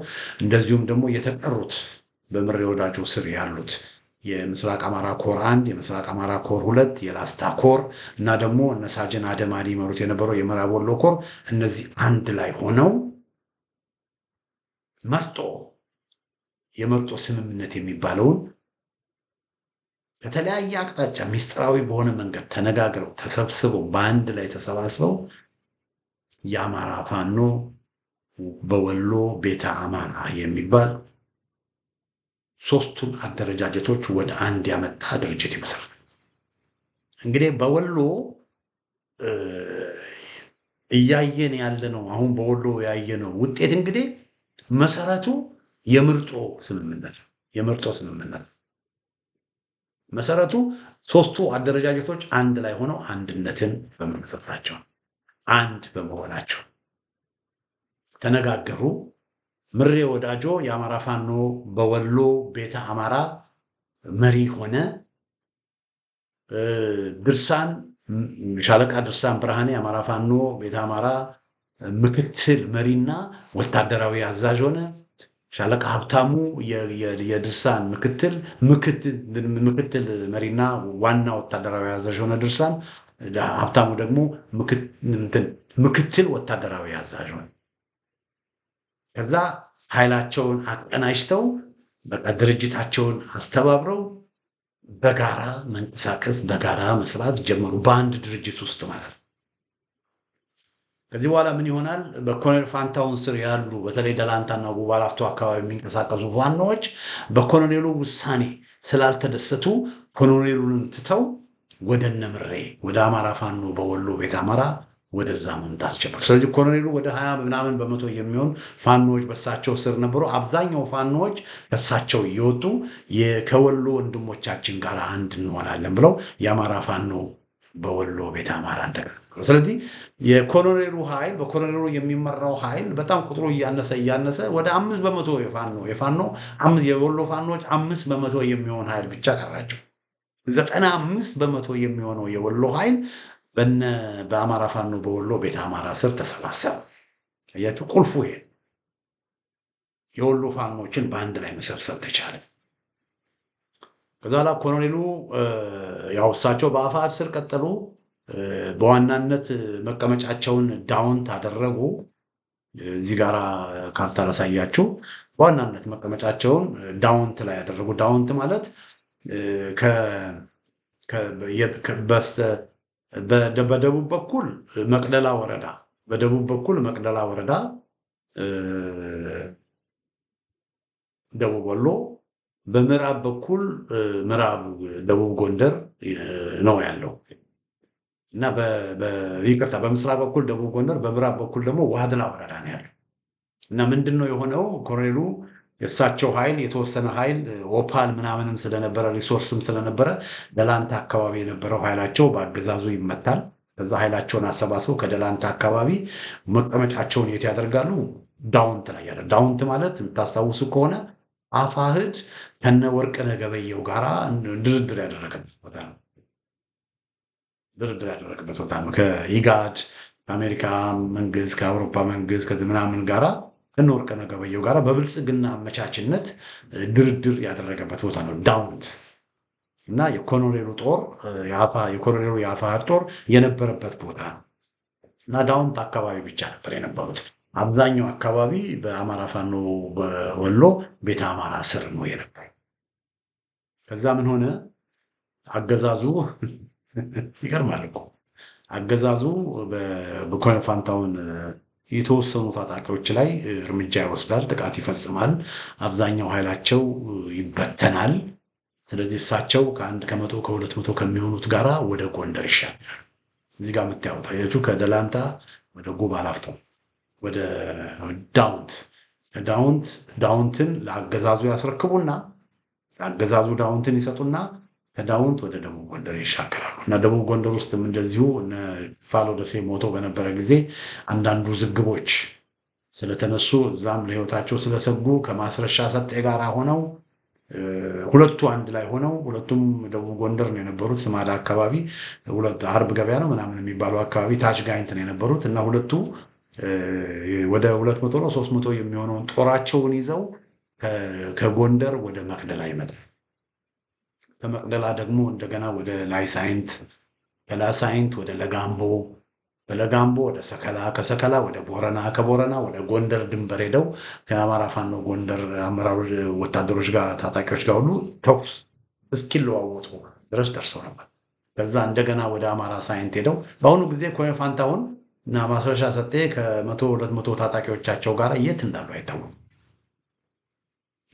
እንደዚሁም ደግሞ የተቀሩት በምሬ ወዳጆ ስር ያሉት የምስራቅ አማራ ኮር 1፣ የምስራቅ አማራ ኮር 2፣ የላስታ ኮር እና ደግሞ እነ ሳጅን አደማዲ ይመሩት የነበረው የምዕራብ ወሎ ኮር እነዚህ አንድ ላይ ሆነው የመርጦ ስምምነት የሚባለውን ከተለያየ አቅጣጫ ሚስጥራዊ በሆነ መንገድ ተነጋግረው ተሰብስበው በአንድ ላይ ተሰባስበው የአማራ ፋኖ በወሎ ቤተ አማራ የሚባል ሶስቱን አደረጃጀቶች ወደ አንድ ያመጣ ድርጅት ይመስላል። እንግዲህ በወሎ እያየን ያለነው አሁን በወሎ ያየነው ውጤት እንግዲህ መሰረቱ የምርጦ ስምምነት መሰረቱ ሶስቱ አደረጃጀቶች አንድ ላይ ሆነው አንድነትን በመመስረታቸው አንድ በመሆናቸው ተነጋገሩ። ምሬ ወዳጆ የአማራ ፋኖ በወሎ ቤተ አማራ መሪ ሆነ። ሻለቃ ድርሳን ብርሃኔ የአማራ ፋኖ ቤተ አማራ ምክትል መሪና ወታደራዊ አዛዥ ሆነ። ሻለቃ ሀብታሙ የድርሳን ምክትል መሪና ዋና ወታደራዊ አዛዥ ሆነ። ድርሳን ሀብታሙ ደግሞ ምክትል ወታደራዊ አዛዥ ሆነ። ከዛ ኃይላቸውን አቀናጅተው በቃ ድርጅታቸውን አስተባብረው በጋራ መንቀሳቀስ በጋራ መስራት ጀመሩ፣ በአንድ ድርጅት ውስጥ ማለት ነው። ከዚህ በኋላ ምን ይሆናል? በኮሎኔል ፋንታውን ስር ያሉ በተለይ ደላንታና ጉባ ላፍቶ አካባቢ የሚንቀሳቀሱ ፋኖዎች በኮሎኔሉ ውሳኔ ስላልተደሰቱ ኮሎኔሉን ትተው ወደ ነምሬ ወደ አማራ ፋኖ በወሎ ቤተ አማራ ወደዛ መምጣት ጀመሩ። ስለዚህ ኮሎኔሉ ወደ 20 ምናምን በመቶ የሚሆን ፋኖዎች በሳቸው ስር ነበሩ። አብዛኛው ፋኖዎች ከሳቸው እየወጡ ከወሎ ወንድሞቻችን ጋር አንድ እንሆናለን ብለው የአማራ ፋኖ በወሎ ቤተ አማራ ተቀላቀሉ። ስለዚህ የኮሎኔሉ ኃይል በኮሎኔሉ የሚመራው ኃይል በጣም ቁጥሩ እያነሰ ወደ 5 በመቶ የወሎ ፋኖች 5 በመቶ የሚሆን ኃይል ብቻ ቀራቸው። 95 በመቶ የሚሆነው የወሎ ኃይል በአማራ ፋኖ በወሎ ቤተ አማራ ስር ተሰባሰበ። አያችሁ፣ ቁልፉ ይሄ የወሎ ፋኖችን በአንድ ላይ መሰብሰብ ተቻለ። ከዛ ላይ ኮሎኔሉ ያው እሳቸው በአፋድ ስር ቀጠሉ። በዋናነት መቀመጫቸውን ዳውንት አደረጉ። እዚህ ጋራ ካርታ ላሳያችሁ። በዋናነት መቀመጫቸውን ዳውንት ላይ ያደረጉ። ዳውንት ማለት በደቡብ በኩል መቅደላ ወረዳ ደቡብ ወሎ፣ በምዕራብ በኩል ምዕራብ ደቡብ ጎንደር ነው ያለው እና ይቅርታ፣ በምስራቅ በኩል ደቡብ ጎንደር፣ በምዕራብ በኩል ደግሞ ዋድላ ወረዳ ነው ያለው። እና ምንድነው የሆነው? ኮሎኔሉ የእሳቸው ኃይል የተወሰነ ኃይል ኦፓል ምናምንም ስለነበረ ሪሶርስም ስለነበረ ደላንታ አካባቢ የነበረው ኃይላቸው በአገዛዙ ይመታል። ከዛ ኃይላቸውን አሰባስበው ከደላንታ አካባቢ መቀመጫቸውን የት ያደርጋሉ? ዳውንት ላይ ያደርጋሉ። ዳውንት ማለት የምታስታውሱ ከሆነ አፋህድ ከነ ወርቅነህ ገበየሁ ጋራ ድርድር ያደረገበት ቦታ ነው። ከኢጋድ ከአሜሪካ መንግስት ከአውሮፓ መንግስት ከምናምን ጋራ ከነ ወርቅነህ ገበየሁ ጋራ በብልጽግና አመቻችነት ድርድር ያደረገበት ቦታ ነው ዳውንት። እና የኮሎኔሉ የአፋህድ ጦር የነበረበት ቦታ ነው። እና ዳውንት አካባቢ ብቻ ነበር የነበሩት። አብዛኛው አካባቢ በአማራ ፋኖ በወሎ ቤተ አማራ ስር ነው የነበረው። ከዛ ምን ሆነ? አገዛዙ ይገርማል እኮ አገዛዙ በኮሎኔል ፋንታውን የተወሰኑ ታጣቂዎች ላይ እርምጃ ይወስዳል፣ ጥቃት ይፈጽማል። አብዛኛው ኃይላቸው ይበተናል። ስለዚህ እሳቸው ከ100 ከ200 ከሚሆኑት ጋራ ወደ ጎንደር ይሻገራል። እዚህ ጋር የምታዩት አያችሁ፣ ከደላንታ ወደ ጉባ ላፍቶ ወደ ዳውንትን ለአገዛዙ ያስረክቡና ለአገዛዙ ዳውንትን ይሰጡና ከዳውንት ወደ ደቡብ ጎንደር ይሻገራሉ። እና ደቡብ ጎንደር ውስጥም እንደዚሁ ፋሎ ደሴ ሞቶ በነበረ ጊዜ አንዳንዱ ዝግቦች ስለተነሱ እዛም ለህይወታቸው ስለሰጉ ከማስረሻ ሰጤ ጋር ሆነው ሁለቱ አንድ ላይ ሆነው ሁለቱም ደቡብ ጎንደር ነው የነበሩት። ስማዳ አካባቢ አርብ ገበያ ነው ምናምን የሚባለው አካባቢ ታች ጋይንት ነው የነበሩት እና ሁለቱ ወደ 200 ነው 300 የሚሆነውን ጦራቸውን ይዘው ከጎንደር ወደ መቅደላ ይመጣል። ከመቅደላ ደግሞ እንደገና ወደ ላይሳይንት፣ ከላይሳይንት ወደ ለጋምቦ፣ በለጋምቦ ወደ ሰከላ፣ ከሰከላ ወደ ቦረና፣ ከቦረና ወደ ጎንደር ድንበር ሄደው ከአማራ ፋኖ ጎንደር አመራር ወታደሮች ጋር ታጣቂዎች ጋር ሁሉ ተኩስ እስኪለዋወጡ ድረስ ደርሰው ነበር። ከዛ እንደገና ወደ አማራ ሳይንት ሄደው በአሁኑ ጊዜ ኮሎኔል ፋንታሁን እና ማስረሻ ሰጤ ከ100-200 ታጣቂዎቻቸው ጋር የት እንዳሉ አይታወቅም።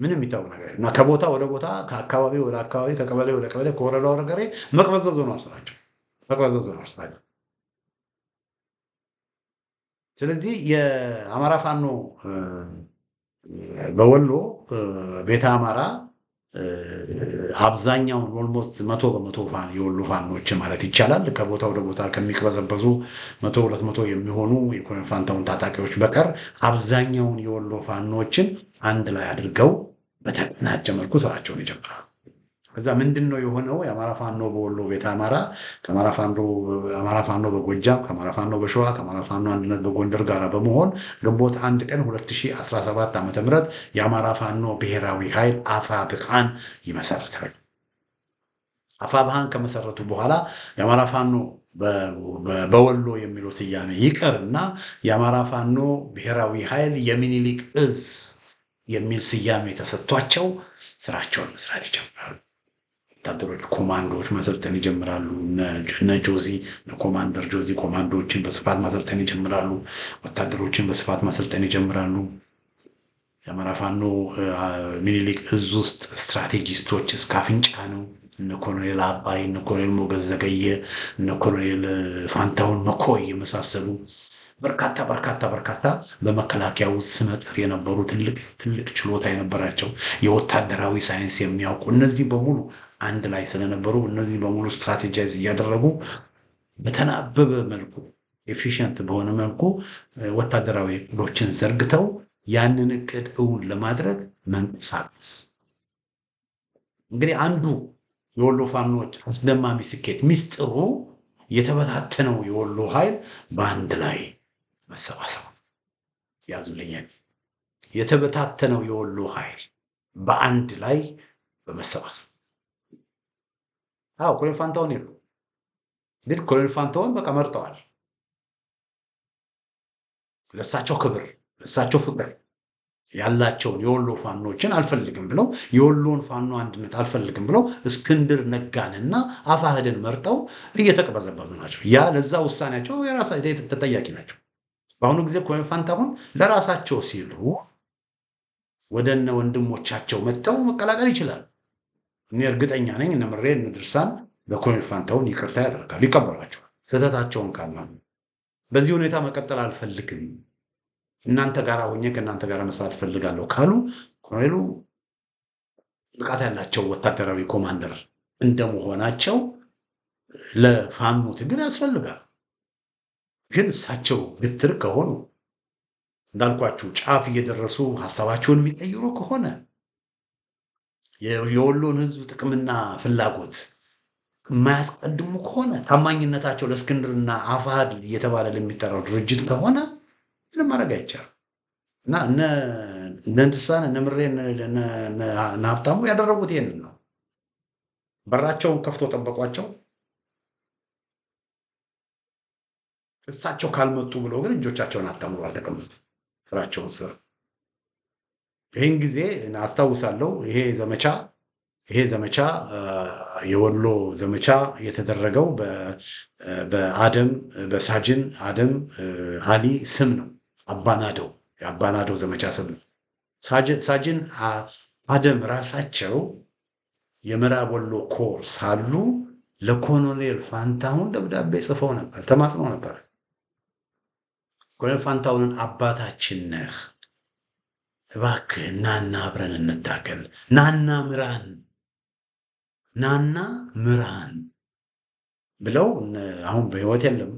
ምንም የሚታወቅ ነገር እና ከቦታ ወደ ቦታ ከአካባቢ ወደ አካባቢ ከቀበሌ ወደ ቀበሌ ከወረዳ ወደ ቀበሌ መቅበዘዞ ነው ስራቸው። ስለዚህ የአማራ ፋኖ በወሎ ቤተ አማራ አብዛኛውን ኦልሞስት 100% የወሎ ፋኖች ማለት ይቻላል ከቦታ ወደ ቦታ ከሚቅበዘበዙ 100-200 የሚሆኑ የኮሎኔል ፋንታሁን ታጣቂዎች በቀር አብዛኛውን የወሎ ፋኖችን አንድ ላይ አድርገው በተቀናጀ መልኩ ስራቸውን ይጀምራሉ። ከዛ ምንድነው የሆነው? የአማራ ፋኖ በወሎ ቤተ አማራ ከአማራ ፋኖ በጎጃም ከአማራ ፋኖ በሸዋ ከአማራ ፋኖ አንድነት በጎንደር ጋር በመሆን ግንቦት 1 ቀን 2017 ዓ.ም የአማራ ፋኖ ብሔራዊ ኃይል አፋብኃን ይመሰርታል። አፋብኃን ከመሰረቱ በኋላ የአማራ ፋኖ በወሎ የሚለው ስያሜ ይቀርና የአማራ ፋኖ ብሔራዊ ኃይል የሚኒሊክ እዝ የሚል ስያሜ ተሰጥቷቸው ስራቸውን መስራት ይጀምራሉ። ወታደሮች ኮማንዶዎች ማሰልጠን ይጀምራሉ። እነ ጆዚ ኮማንደር ጆዚ ኮማንዶዎችን በስፋት ማሰልጠን ይጀምራሉ። ወታደሮችን በስፋት ማሰልጠን ይጀምራሉ። የአማራ ፋኖ ሚኒሊክ እዝ ውስጥ ስትራቴጂስቶች እስከ አፍንጫ ነው። እነ ኮሎኔል አባይ፣ እነ ኮሎኔል ሞገዝ ዘገየ፣ እነ ኮሎኔል ፋንታሁን መኮይ የመሳሰሉ በርካታ በመከላከያ ውስጥ ስመጥር የነበሩ ትልቅ ችሎታ የነበራቸው የወታደራዊ ሳይንስ የሚያውቁ እነዚህ በሙሉ አንድ ላይ ስለነበሩ እነዚህ በሙሉ ስትራቴጂዝ እያደረጉ በተናበበ መልኩ ኤፊሽንት በሆነ መልኩ ወታደራዊ እቅዶችን ዘርግተው ያንን እቅድ እውን ለማድረግ መንቀሳቀስ። እንግዲህ አንዱ የወሎ ፋኖች አስደማሚ ስኬት ሚስጥሩ የተበታተነው የወሎ ኃይል በአንድ ላይ መሰባሰብ። ያዙልኛል። የተበታተነው የወሎ ኃይል በአንድ ላይ በመሰባሰብ ኮሎኔል ፋንታሁን ይሉ ግን ኮሎኔል ፋንታሁን በቃ መርጠዋል። ለሳቸው ክብር ለሳቸው ፍቅር ያላቸውን የወሎ ፋኖችን አልፈልግም ብለው የወሎን ፋኖ አንድነት አልፈልግም ብለው እስክንድር ነጋንና አፋህድን መርጠው እየተቀበዘበዙ ናቸው። ያ ለዛ ውሳኔያቸው የራሳቸው ተጠያቂ ናቸው። በአሁኑ ጊዜ ኮሎኔል ፋንታሁን ለራሳቸው ሲሉ ወደነ ወንድሞቻቸው መጥተው መቀላቀል ይችላል። እኔ እርግጠኛ ነኝ እነ ምሬ እነ ድርሳን ለኮሎኔል ፋንታሁን ይቅርታ ያደርጋሉ፣ ይቀበላቸዋል ስህተታቸውን ካመኑ። በዚህ ሁኔታ መቀጠል አልፈልግም እናንተ ጋር ሆኜ ከእናንተ ጋር መስራት ፈልጋለሁ ካሉ ኮሎኔሉ ብቃት ያላቸው ወታደራዊ ኮማንደር እንደመሆናቸው ለፋኖ ትግል ያስፈልጋል። ግን እሳቸው ግትር ከሆኑ እንዳልኳችሁ ጫፍ እየደረሱ ሀሳባቸውን የሚቀይሩ ከሆነ የወሎን ሕዝብ ጥቅምና ፍላጎት የማያስቀድሙ ከሆነ ታማኝነታቸው ለእስክንድርና አፋሕድ እየተባለ ለሚጠራው ድርጅት ከሆነ ምንም ማድረግ አይቻልም። እና እነ ድርሳን እነ ምሬ እነ ሀብታሙ ያደረጉት ይሄንን ነው። በራቸውን ከፍቶ ጠበቋቸው። እሳቸው ካልመጡ ብሎ ግን እጆቻቸውን አታምሩ አልተቀመጡ፣ ስራቸውን ስር። ይህን ጊዜ አስታውሳለሁ። ይሄ ዘመቻ የወሎ ዘመቻ የተደረገው በሳጅን አደም አሊ ስም ነው። የአባናደው ዘመቻ ስም ነው። ሳጅን አደም ራሳቸው የምዕራብ ወሎ ኮር ሳሉ ለኮሎኔል ፋንታሁን ደብዳቤ ጽፈው ነበር፣ ተማጽኖ ነበር። ኮሎኔል ፋንታሁንን አባታችን ነህ፣ እባክህ ናና አብረን እንታገል፣ ናና ምራን ብለው አሁን በህይወት የለም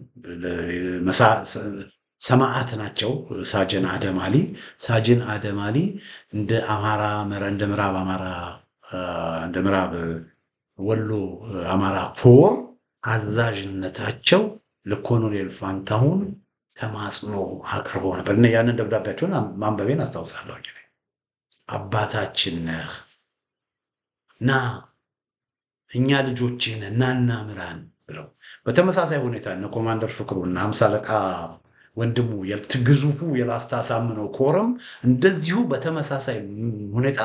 ሰማዕት ናቸው። ሳጅን አደማሊ እንደ ምዕራብ ወሎ አማራ ኮር አዛዥነታቸው ለኮሎኔል ፋንታሁን ተማጽኖ አቅርበው ነበር። እና ያንን ደብዳቤያቸውን ማንበቤን አስታውሳለሁ። አባታችን ነህ፣ ና እኛ ልጆችህን ናና ምራን ብለው በተመሳሳይ ሁኔታ እነ ኮማንደር ፍቅሩ እና 50 አለቃ ወንድሙ ግዙፉ የላስታ ሳምነው ኮርም እንደዚሁ በተመሳሳይ ሁኔታ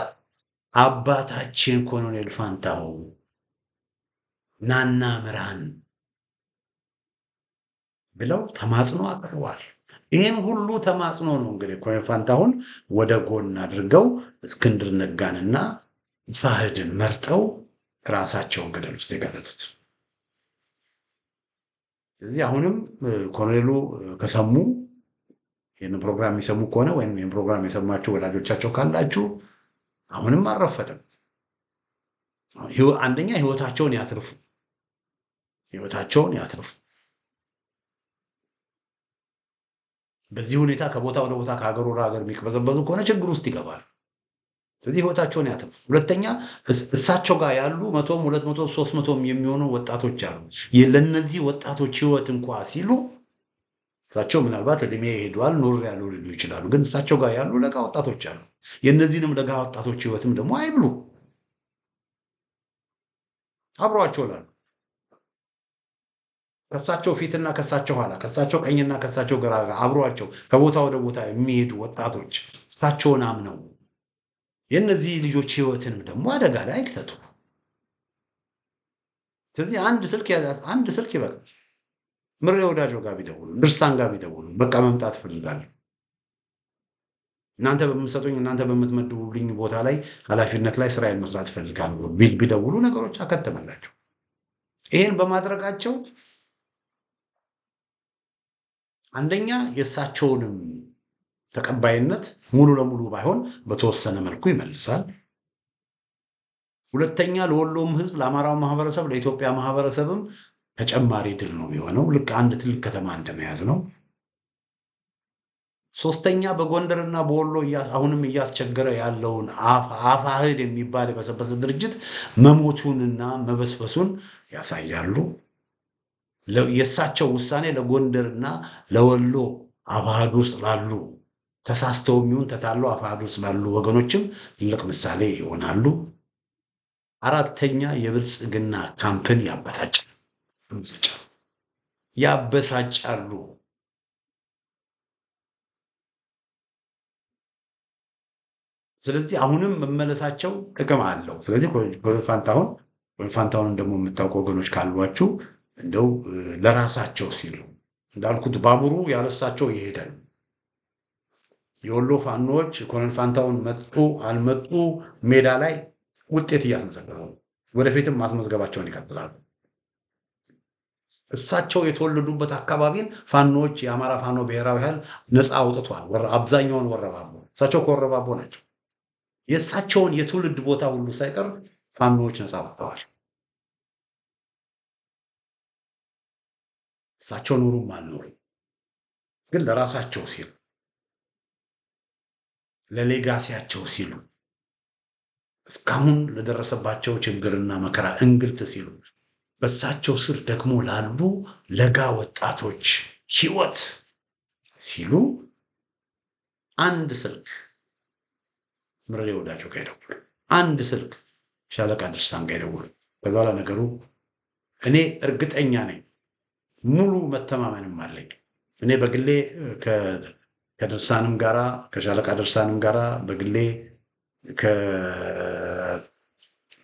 አባታችን ኮሎኔል ፋንታሁን ናና ምራን ብለው ተማጽኖ አቅርበዋል። ይህን ሁሉ ተማጽኖ ነው እንግዲህ ኮሎኔል ፋንታሁን ወደ ጎን አድርገው እስክንድር ነጋንና ፋህድን መርጠው ራሳቸውን ገደል ውስጥ የከተቱት። እዚህ አሁንም ኮሎኔሉ ከሰሙ ይህን ፕሮግራም የሚሰሙ ከሆነ ወይም ይህን ፕሮግራም የሰማችሁ ወዳጆቻቸው ካላችሁ አሁንም አልረፈደም። አንደኛ ህይወታቸውን ያትርፉ። በዚህ ሁኔታ ከቦታ ወደ ቦታ ከሀገር ወደ ሀገር የሚቅበዘበዙ ከሆነ ችግር ውስጥ ይገባል። ስለዚህ ህይወታቸውን ያትርፉ። ሁለተኛ እሳቸው ጋር ያሉ 100፣ 200፣ 300 የሚሆኑ ወጣቶች አሉ። ለነዚህ ወጣቶች ህይወት እንኳ ሲሉ እሳቸው ምናልባት እድሜ ሄዷል ኖር ያለው ሊሉ ይችላሉ። ግን እሳቸው ጋር ያሉ ለጋ ወጣቶች አሉ። የነዚህንም ለጋ ወጣቶች ህይወትም ደግሞ አይብሉ፣ አብሯቸው ላሉ ከሳቸው ፊትና ከሳቸው ኋላ ከሳቸው ቀኝና ከሳቸው ግራ አብሯቸው ከቦታ ወደ ቦታ የሚሄዱ ወጣቶች እሳቸውን አምነው የነዚህ ልጆች ህይወትንም ደግሞ አደጋ ላይ አይክተቱ። ስለዚህ አንድ ስልክ ይበቃል። ምሬ ወዳጆ ጋር ቢደውሉ፣ ድርሳን ጋር ቢደውሉ በቃ መምጣት ፈልጋለሁ፣ እናንተ በምትሰጡኝ እናንተ በምትመድቡልኝ ቦታ ላይ ኃላፊነት ላይ ስራዬን መስራት ፈልጋለሁ ቢደውሉ ነገሮች አከተመላቸው። ይሄን በማድረጋቸው አንደኛ የእሳቸውንም ተቀባይነት ሙሉ ለሙሉ ባይሆን በተወሰነ መልኩ ይመልሳል። ሁለተኛ ለወሎም ህዝብ፣ ለአማራው ማህበረሰብ፣ ለኢትዮጵያ ማህበረሰብም ተጨማሪ ድል ነው የሚሆነው። ልክ አንድ ትልቅ ከተማ እንደመያዝ ነው። ሶስተኛ በጎንደርና በወሎ አሁንም እያስቸገረ ያለውን አፋህድ የሚባል የበሰበሰ ድርጅት መሞቱንና መበስበሱን ያሳያሉ። የእሳቸው ውሳኔ ለጎንደርና ለወሎ አፋህድ ውስጥ ላሉ ተሳስተው የሚሆን ተታለው አፋህድ ውስጥ ላሉ ወገኖችም ትልቅ ምሳሌ ይሆናሉ። አራተኛ የብልጽግና ካምፕን ያበሳጫሉ። ስለዚህ አሁንም መመለሳቸው ጥቅም አለው። ስለዚህ ኮሎኔል ፋንታሁን ደግሞ የምታውቁ ወገኖች ካሏችሁ እንደው ለራሳቸው ሲሉ እንዳልኩት ባቡሩ ያለሳቸው ይሄደ ነው። የወሎ ፋኖች ኮሎኔል ፋንታሁን መጡ አልመጡ ሜዳ ላይ ውጤት እያስመዘገቡ ወደፊትም ማስመዝገባቸውን ይቀጥላሉ። እሳቸው የተወለዱበት አካባቢን ፋኖች የአማራ ፋኖ ብሔራዊ ኃይል ነፃ አውጥቷል። አብዛኛውን ወረባቦ እሳቸው ከወረባቦ ናቸው። የእሳቸውን የትውልድ ቦታ ሁሉ ሳይቀር ፋኖች ነፃ አውጥተዋል። እሳቸው ኑሩም አልኖሩ ግን ለራሳቸው ሲሉ ለሌጋሲያቸው ሲሉ እስካሁን ለደረሰባቸው ችግርና መከራ እንግልት ሲሉ በእሳቸው ስር ደግሞ ላሉ ለጋ ወጣቶች ህይወት ሲሉ አንድ ስልክ ምሬ ወዳጆ ጋር ይደውሉ፣ አንድ ስልክ ሻለቃ ድርሳን ጋር ይደውሉ። ከዛ በኋላ ነገሩ እኔ እርግጠኛ ነኝ፣ ሙሉ መተማመንም አለኝ። እኔ በግሌ ከድርሳንም ጋራ ከሻለቃ ድርሳንም ጋራ በግሌ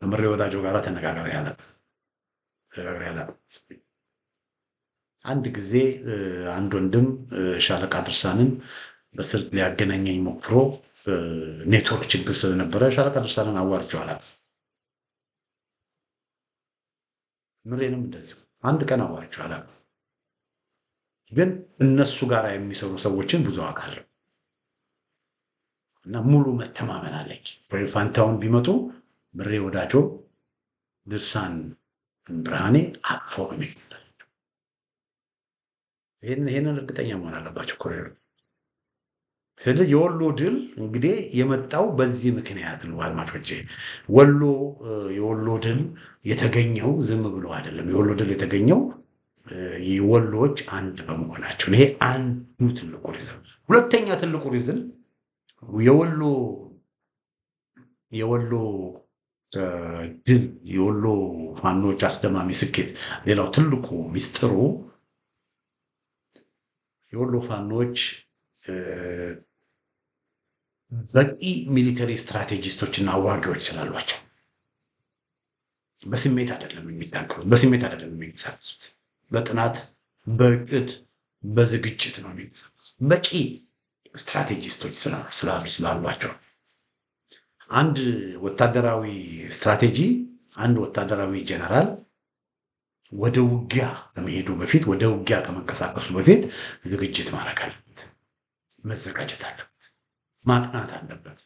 ከምሬ ወዳጆ ጋራ ተነጋገር ያለ አንድ ጊዜ አንድ ወንድም ሻለቃ ድርሳንን በስልክ ሊያገናኘኝ ሞክሮ ኔትወርክ ችግር ስለነበረ ሻለቃ ድርሳንን አዋርቼዋለሁ። ምሬንም እንደዚሁ አንድ ቀን አዋርቼው አላውቅም። ግን እነሱ ጋር የሚሰሩ ሰዎችን ብዙ አውቃለሁ እና ሙሉ መተማመን አለኝ። ፋንታውን ቢመጡ ምሬ ወዳጆ ድርሳን ብርሃኔ አቅፎ ነው። ይህንን እርግጠኛ መሆን አለባቸው ኮሎኔሉ። ስለዚህ የወሎ ድል እንግዲህ የመጣው በዚህ ምክንያት ነው አድማጮቼ። የወሎ ድል የተገኘው ዝም ብሎ አይደለም። የወሎ ድል የተገኘው የወሎዎች አንድ በመሆናቸው። ይሄ አንዱ ትልቁ ሪዝን። ሁለተኛ ትልቁ ሪዝን የወሎ ድል፣ የወሎ ፋኖች አስደማሚ ስኬት፣ ሌላው ትልቁ ሚስጥሩ የወሎ ፋኖች በቂ ሚሊተሪ ስትራቴጂስቶችና አዋጊዎች ስላሏቸው በስሜት አይደለም የሚታገሉት፣ በስሜት አይደለም የሚንቀሳቀሱት፣ በጥናት በእቅድ በዝግጅት ነው የሚንቀሳቀሱት። በቂ ስትራቴጂስቶች ስላሏቸው አንድ ወታደራዊ ስትራቴጂ፣ አንድ ወታደራዊ ጀነራል ወደ ውጊያ ከመሄዱ በፊት፣ ወደ ውጊያ ከመንቀሳቀሱ በፊት ዝግጅት ማድረግ አለበት፣ መዘጋጀት አለበት፣ ማጥናት አለበት፣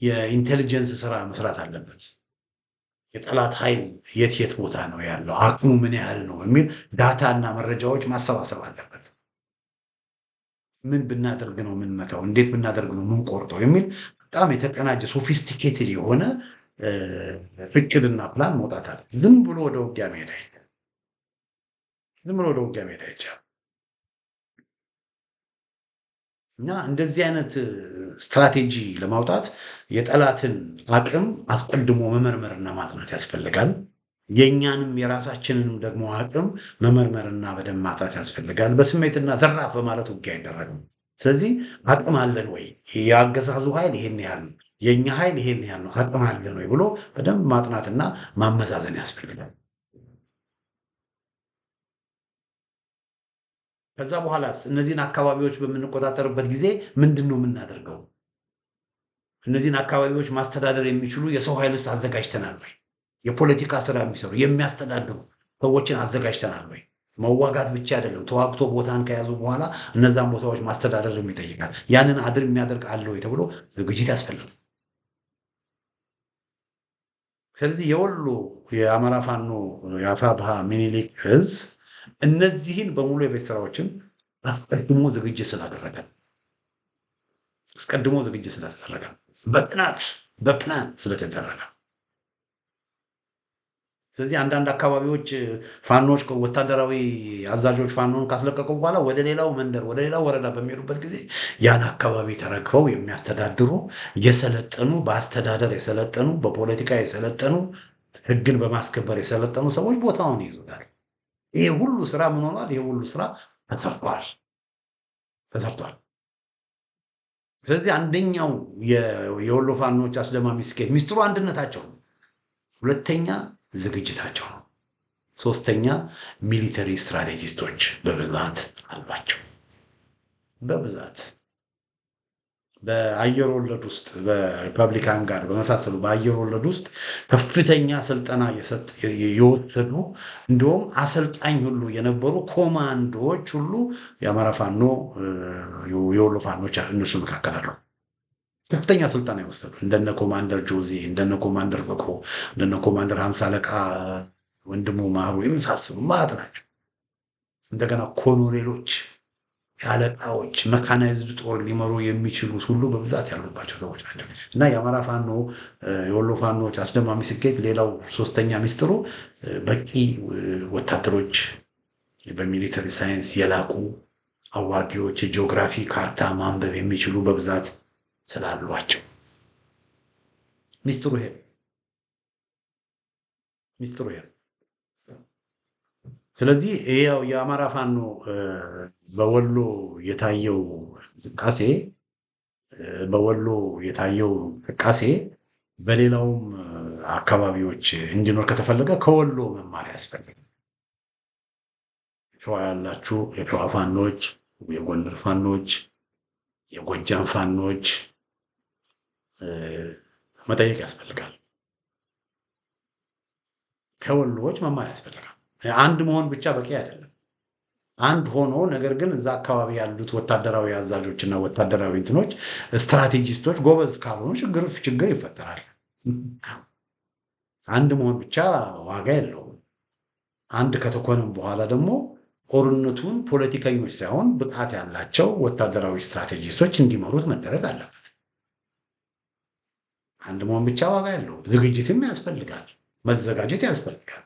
የኢንቴሊጀንስ ስራ መስራት አለበት። የጠላት ኃይል የት ቦታ ነው ያለው፣ አቅሙ ምን ያህል ነው የሚል ዳታ እና መረጃዎች ማሰባሰብ አለበት። ምን ብናደርግ ነው ምን መታው፣ እንዴት ብናደርግ ነው ምን ቆርጠው የሚል በጣም የተቀናጀ ሶፊስቲኬትድ የሆነ እቅድና ፕላን መውጣት አለ። ዝም ብሎ ወደ ውጊያ መሄድ አይቻልም። እና እንደዚህ አይነት ስትራቴጂ ለማውጣት የጠላትን አቅም አስቀድሞ መመርመርና ማጥናት ያስፈልጋል። የእኛንም የራሳችንንም ደግሞ አቅም መመርመርና በደንብ ማጥናት ያስፈልጋል። በስሜትና ዘራፍ በማለት ውጊያ አይደረግም። ስለዚህ አቅም አለን ወይ፣ የአገዛዙ ኃይል ይሄን ያህል ነው፣ የእኛ ኃይል ይሄን ያህል ነው፣ አቅም አለን ወይ ብሎ በደንብ ማጥናትና ማመዛዘን ያስፈልጋል። ከዛ በኋላስ እነዚህን አካባቢዎች በምንቆጣጠርበት ጊዜ ምንድን ነው የምናደርገው? እነዚህን አካባቢዎች ማስተዳደር የሚችሉ የሰው ኃይልስ አዘጋጅተናል ወይ? የፖለቲካ ስራ የሚሰሩ የሚያስተዳድሩ ሰዎችን አዘጋጅተናል ወይ? መዋጋት ብቻ አይደለም፣ ተዋግቶ ቦታን ከያዙ በኋላ እነዛን ቦታዎች ማስተዳደር ይጠይቃል። ያንን አድር የሚያደርግ አለ ወይ ተብሎ ዝግጅት ያስፈልጋል። ስለዚህ የወሎ የአማራ ፋኖ የአፋብኃ ምኒልክ ዕዝ እነዚህን በሙሉ የቤት ስራዎችን አስቀድሞ ዝግጅት ስለተደረገ በጥናት በፕላን ስለተደረገ፣ ስለዚህ አንዳንድ አካባቢዎች ፋኖች ወታደራዊ አዛዦች ፋኖን ካስለቀቁ በኋላ ወደ ሌላው መንደር ወደ ሌላው ወረዳ በሚሄዱበት ጊዜ ያን አካባቢ ተረክበው የሚያስተዳድሩ የሰለጠኑ፣ በአስተዳደር የሰለጠኑ፣ በፖለቲካ የሰለጠኑ፣ ህግን በማስከበር የሰለጠኑ ሰዎች ቦታውን ይይዙታል። ይሄ ሁሉ ስራ ምን ሆኗል? ይሄ ሁሉ ስራ ተሰርቷል። ስለዚህ አንደኛው የወሎ ፋኖች አስደማሚ ስኬት ሚስጥሩ አንድነታቸው ነው። ሁለተኛ ዝግጅታቸው ነው። ሶስተኛ ሚሊተሪ ስትራቴጂስቶች በብዛት አሏቸው። በብዛት በአየር ወለድ ውስጥ በሪፐብሊካን ጋር በመሳሰሉ በአየር ወለድ ውስጥ ከፍተኛ ስልጠና የወሰዱ እንዲሁም አሰልጣኝ ሁሉ የነበሩ ኮማንዶዎች ሁሉ የአማራ ፋኖ የወሎ ፋኖች እነሱ መካከል አሉ። ከፍተኛ ስልጠና የወሰዱ እንደነ ኮማንደር ጆዚ፣ እንደነ ኮማንደር ፍቅሩ፣ እንደነ ኮማንደር 50 አለቃ ወንድሙ ማሩ የመሳሰሉ ማለት ናቸው። እንደገና ኮሎኔሎች፣ ሻለቃዎች፣ መካናይዝድ ጦር ሊመሩ የሚችሉ ሁሉ በብዛት ያሉባቸው ሰዎች ናቸው እና የአማራ ፋኖ የወሎ ፋኖች አስደማሚ ስኬት ሌላው ሶስተኛ ሚስጥሩ በቂ ወታደሮች፣ በሚሊተሪ ሳይንስ የላቁ አዋጊዎች፣ የጂኦግራፊ ካርታ ማንበብ የሚችሉ በብዛት ስላሏቸው ሚስጥሩ ይሄ። ስለዚህ ይሄው የአማራ ፋኖ በወሎ የታየው እንቅስቃሴ በሌላውም አካባቢዎች እንዲኖር ከተፈለገ ከወሎ መማር ያስፈልጋል። ሸዋ ያላችሁ የሸዋ ፋኖች፣ የጎንደር ፋኖች፣ የጎጃም ፋኖች መጠየቅ ያስፈልጋል። ከወሎዎች መማር ያስፈልጋል። አንድ መሆን ብቻ በቂ አይደለም። አንድ ሆኖ ነገር ግን እዛ አካባቢ ያሉት ወታደራዊ አዛዦችና ወታደራዊ እንትኖች ስትራቴጂስቶች ጎበዝ ካልሆኑ ችግር ይፈጠራል። አንድ መሆን ብቻ ዋጋ የለውም። አንድ ከተኮነም በኋላ ደግሞ ጦርነቱን ፖለቲከኞች ሳይሆን ብቃት ያላቸው ወታደራዊ ስትራቴጂስቶች እንዲመሩት መደረግ አለበት። አንድ መሆን ብቻ ዋጋ የለውም። ዝግጅትም ያስፈልጋል፣ መዘጋጀት ያስፈልጋል።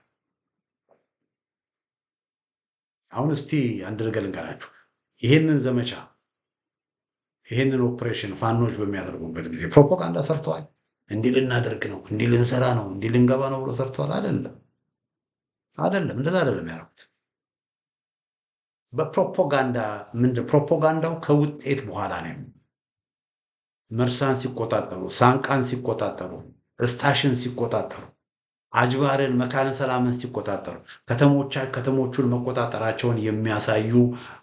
አሁን እስቲ አንድ ነገር ልንገራችሁ። ይሄንን ዘመቻ ይሄንን ኦፕሬሽን ፋኖች በሚያደርጉበት ጊዜ ፕሮፓጋንዳ ሰርተዋል። እንዲህ ልናደርግ ነው፣ እንዲህ ልንሰራ ነው፣ እንዲህ ልንገባ ነው ብሎ ሰርተዋል። አይደለም፣ እንደዛ አይደለም ያደረጉት። በፕሮፓጋንዳ ፕሮፓጋንዳው ከውጤት በኋላ ነው። መርሳን ሲቆጣጠሩ፣ ሳንቃን ሲቆጣጠሩ፣ እስታሽን ሲቆጣጠሩ፣ አጅባርን መካነ ሰላምን ሲቆጣጠሩ ከተሞቹን መቆጣጠራቸውን የሚያሳዩ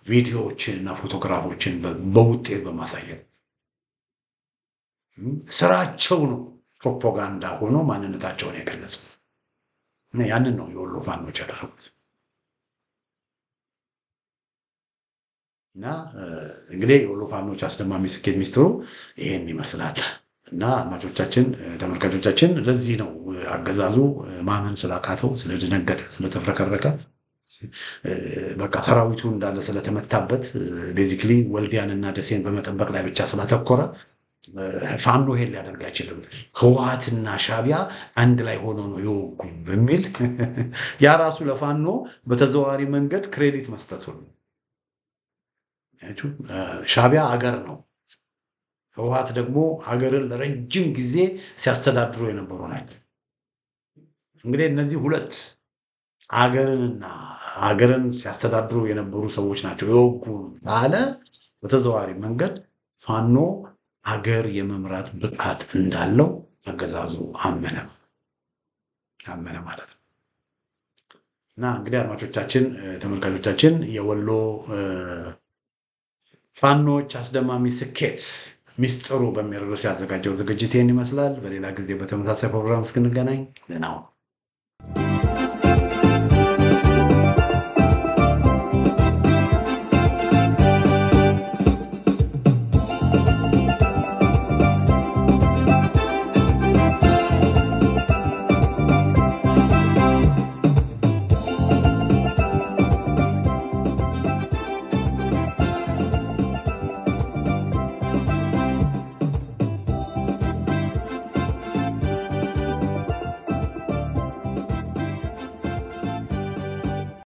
ቪዲዮዎችን እና ፎቶግራፎችን በውጤት በማሳየት ስራቸው ነው ፕሮፓጋንዳ ሆኖ ማንነታቸውን የገለጸ። ያንን ነው የወሎ ፋኖች ያደረጉት። እና እንግዲህ የወሎ ፋኖች አስደማሚ ስኬት ሚስጥሩ ይሄን ይመስላል። እና አድማጮቻችን፣ ተመልካቾቻችን ለዚህ ነው አገዛዙ ማመን ስላቃተው፣ ስለደነገጠ፣ ስለተፍረከረከ በቃ ሰራዊቱ እንዳለ ስለተመታበት ቤዚክሊ ወልዲያንና ደሴን በመጠበቅ ላይ ብቻ ስላተኮረ ፋኖ ይሄን ሊያደርግ አይችልም። ህወሓትና ሻቢያ አንድ ላይ ሆኖ ነው የወጉኝ በሚል ያ ራሱ ለፋኖ በተዘዋዋሪ መንገድ ክሬዲት መስጠቱ ነው። ሻቢያ አገር ነው፣ ህወሓት ደግሞ ሀገርን ለረጅም ጊዜ ሲያስተዳድሩ የነበሩ ናቸው። እንግዲህ እነዚህ ሁለት ሀገርን ሲያስተዳድሩ የነበሩ ሰዎች ናቸው የወጉን አለ። በተዘዋዋሪ መንገድ ፋኖ ሀገር የመምራት ብቃት እንዳለው አገዛዙ አመነ ማለት ነው። እና እንግዲህ አድማጮቻችን፣ ተመልካቾቻችን የወሎ ፋኖች አስደማሚ ስኬት ሚስጥሩ በሚል ርዕስ ያዘጋጀው ዝግጅት ይህን ይመስላል። በሌላ ጊዜ በተመሳሳይ ፕሮግራም እስክንገናኝ ደህና ሁኑ።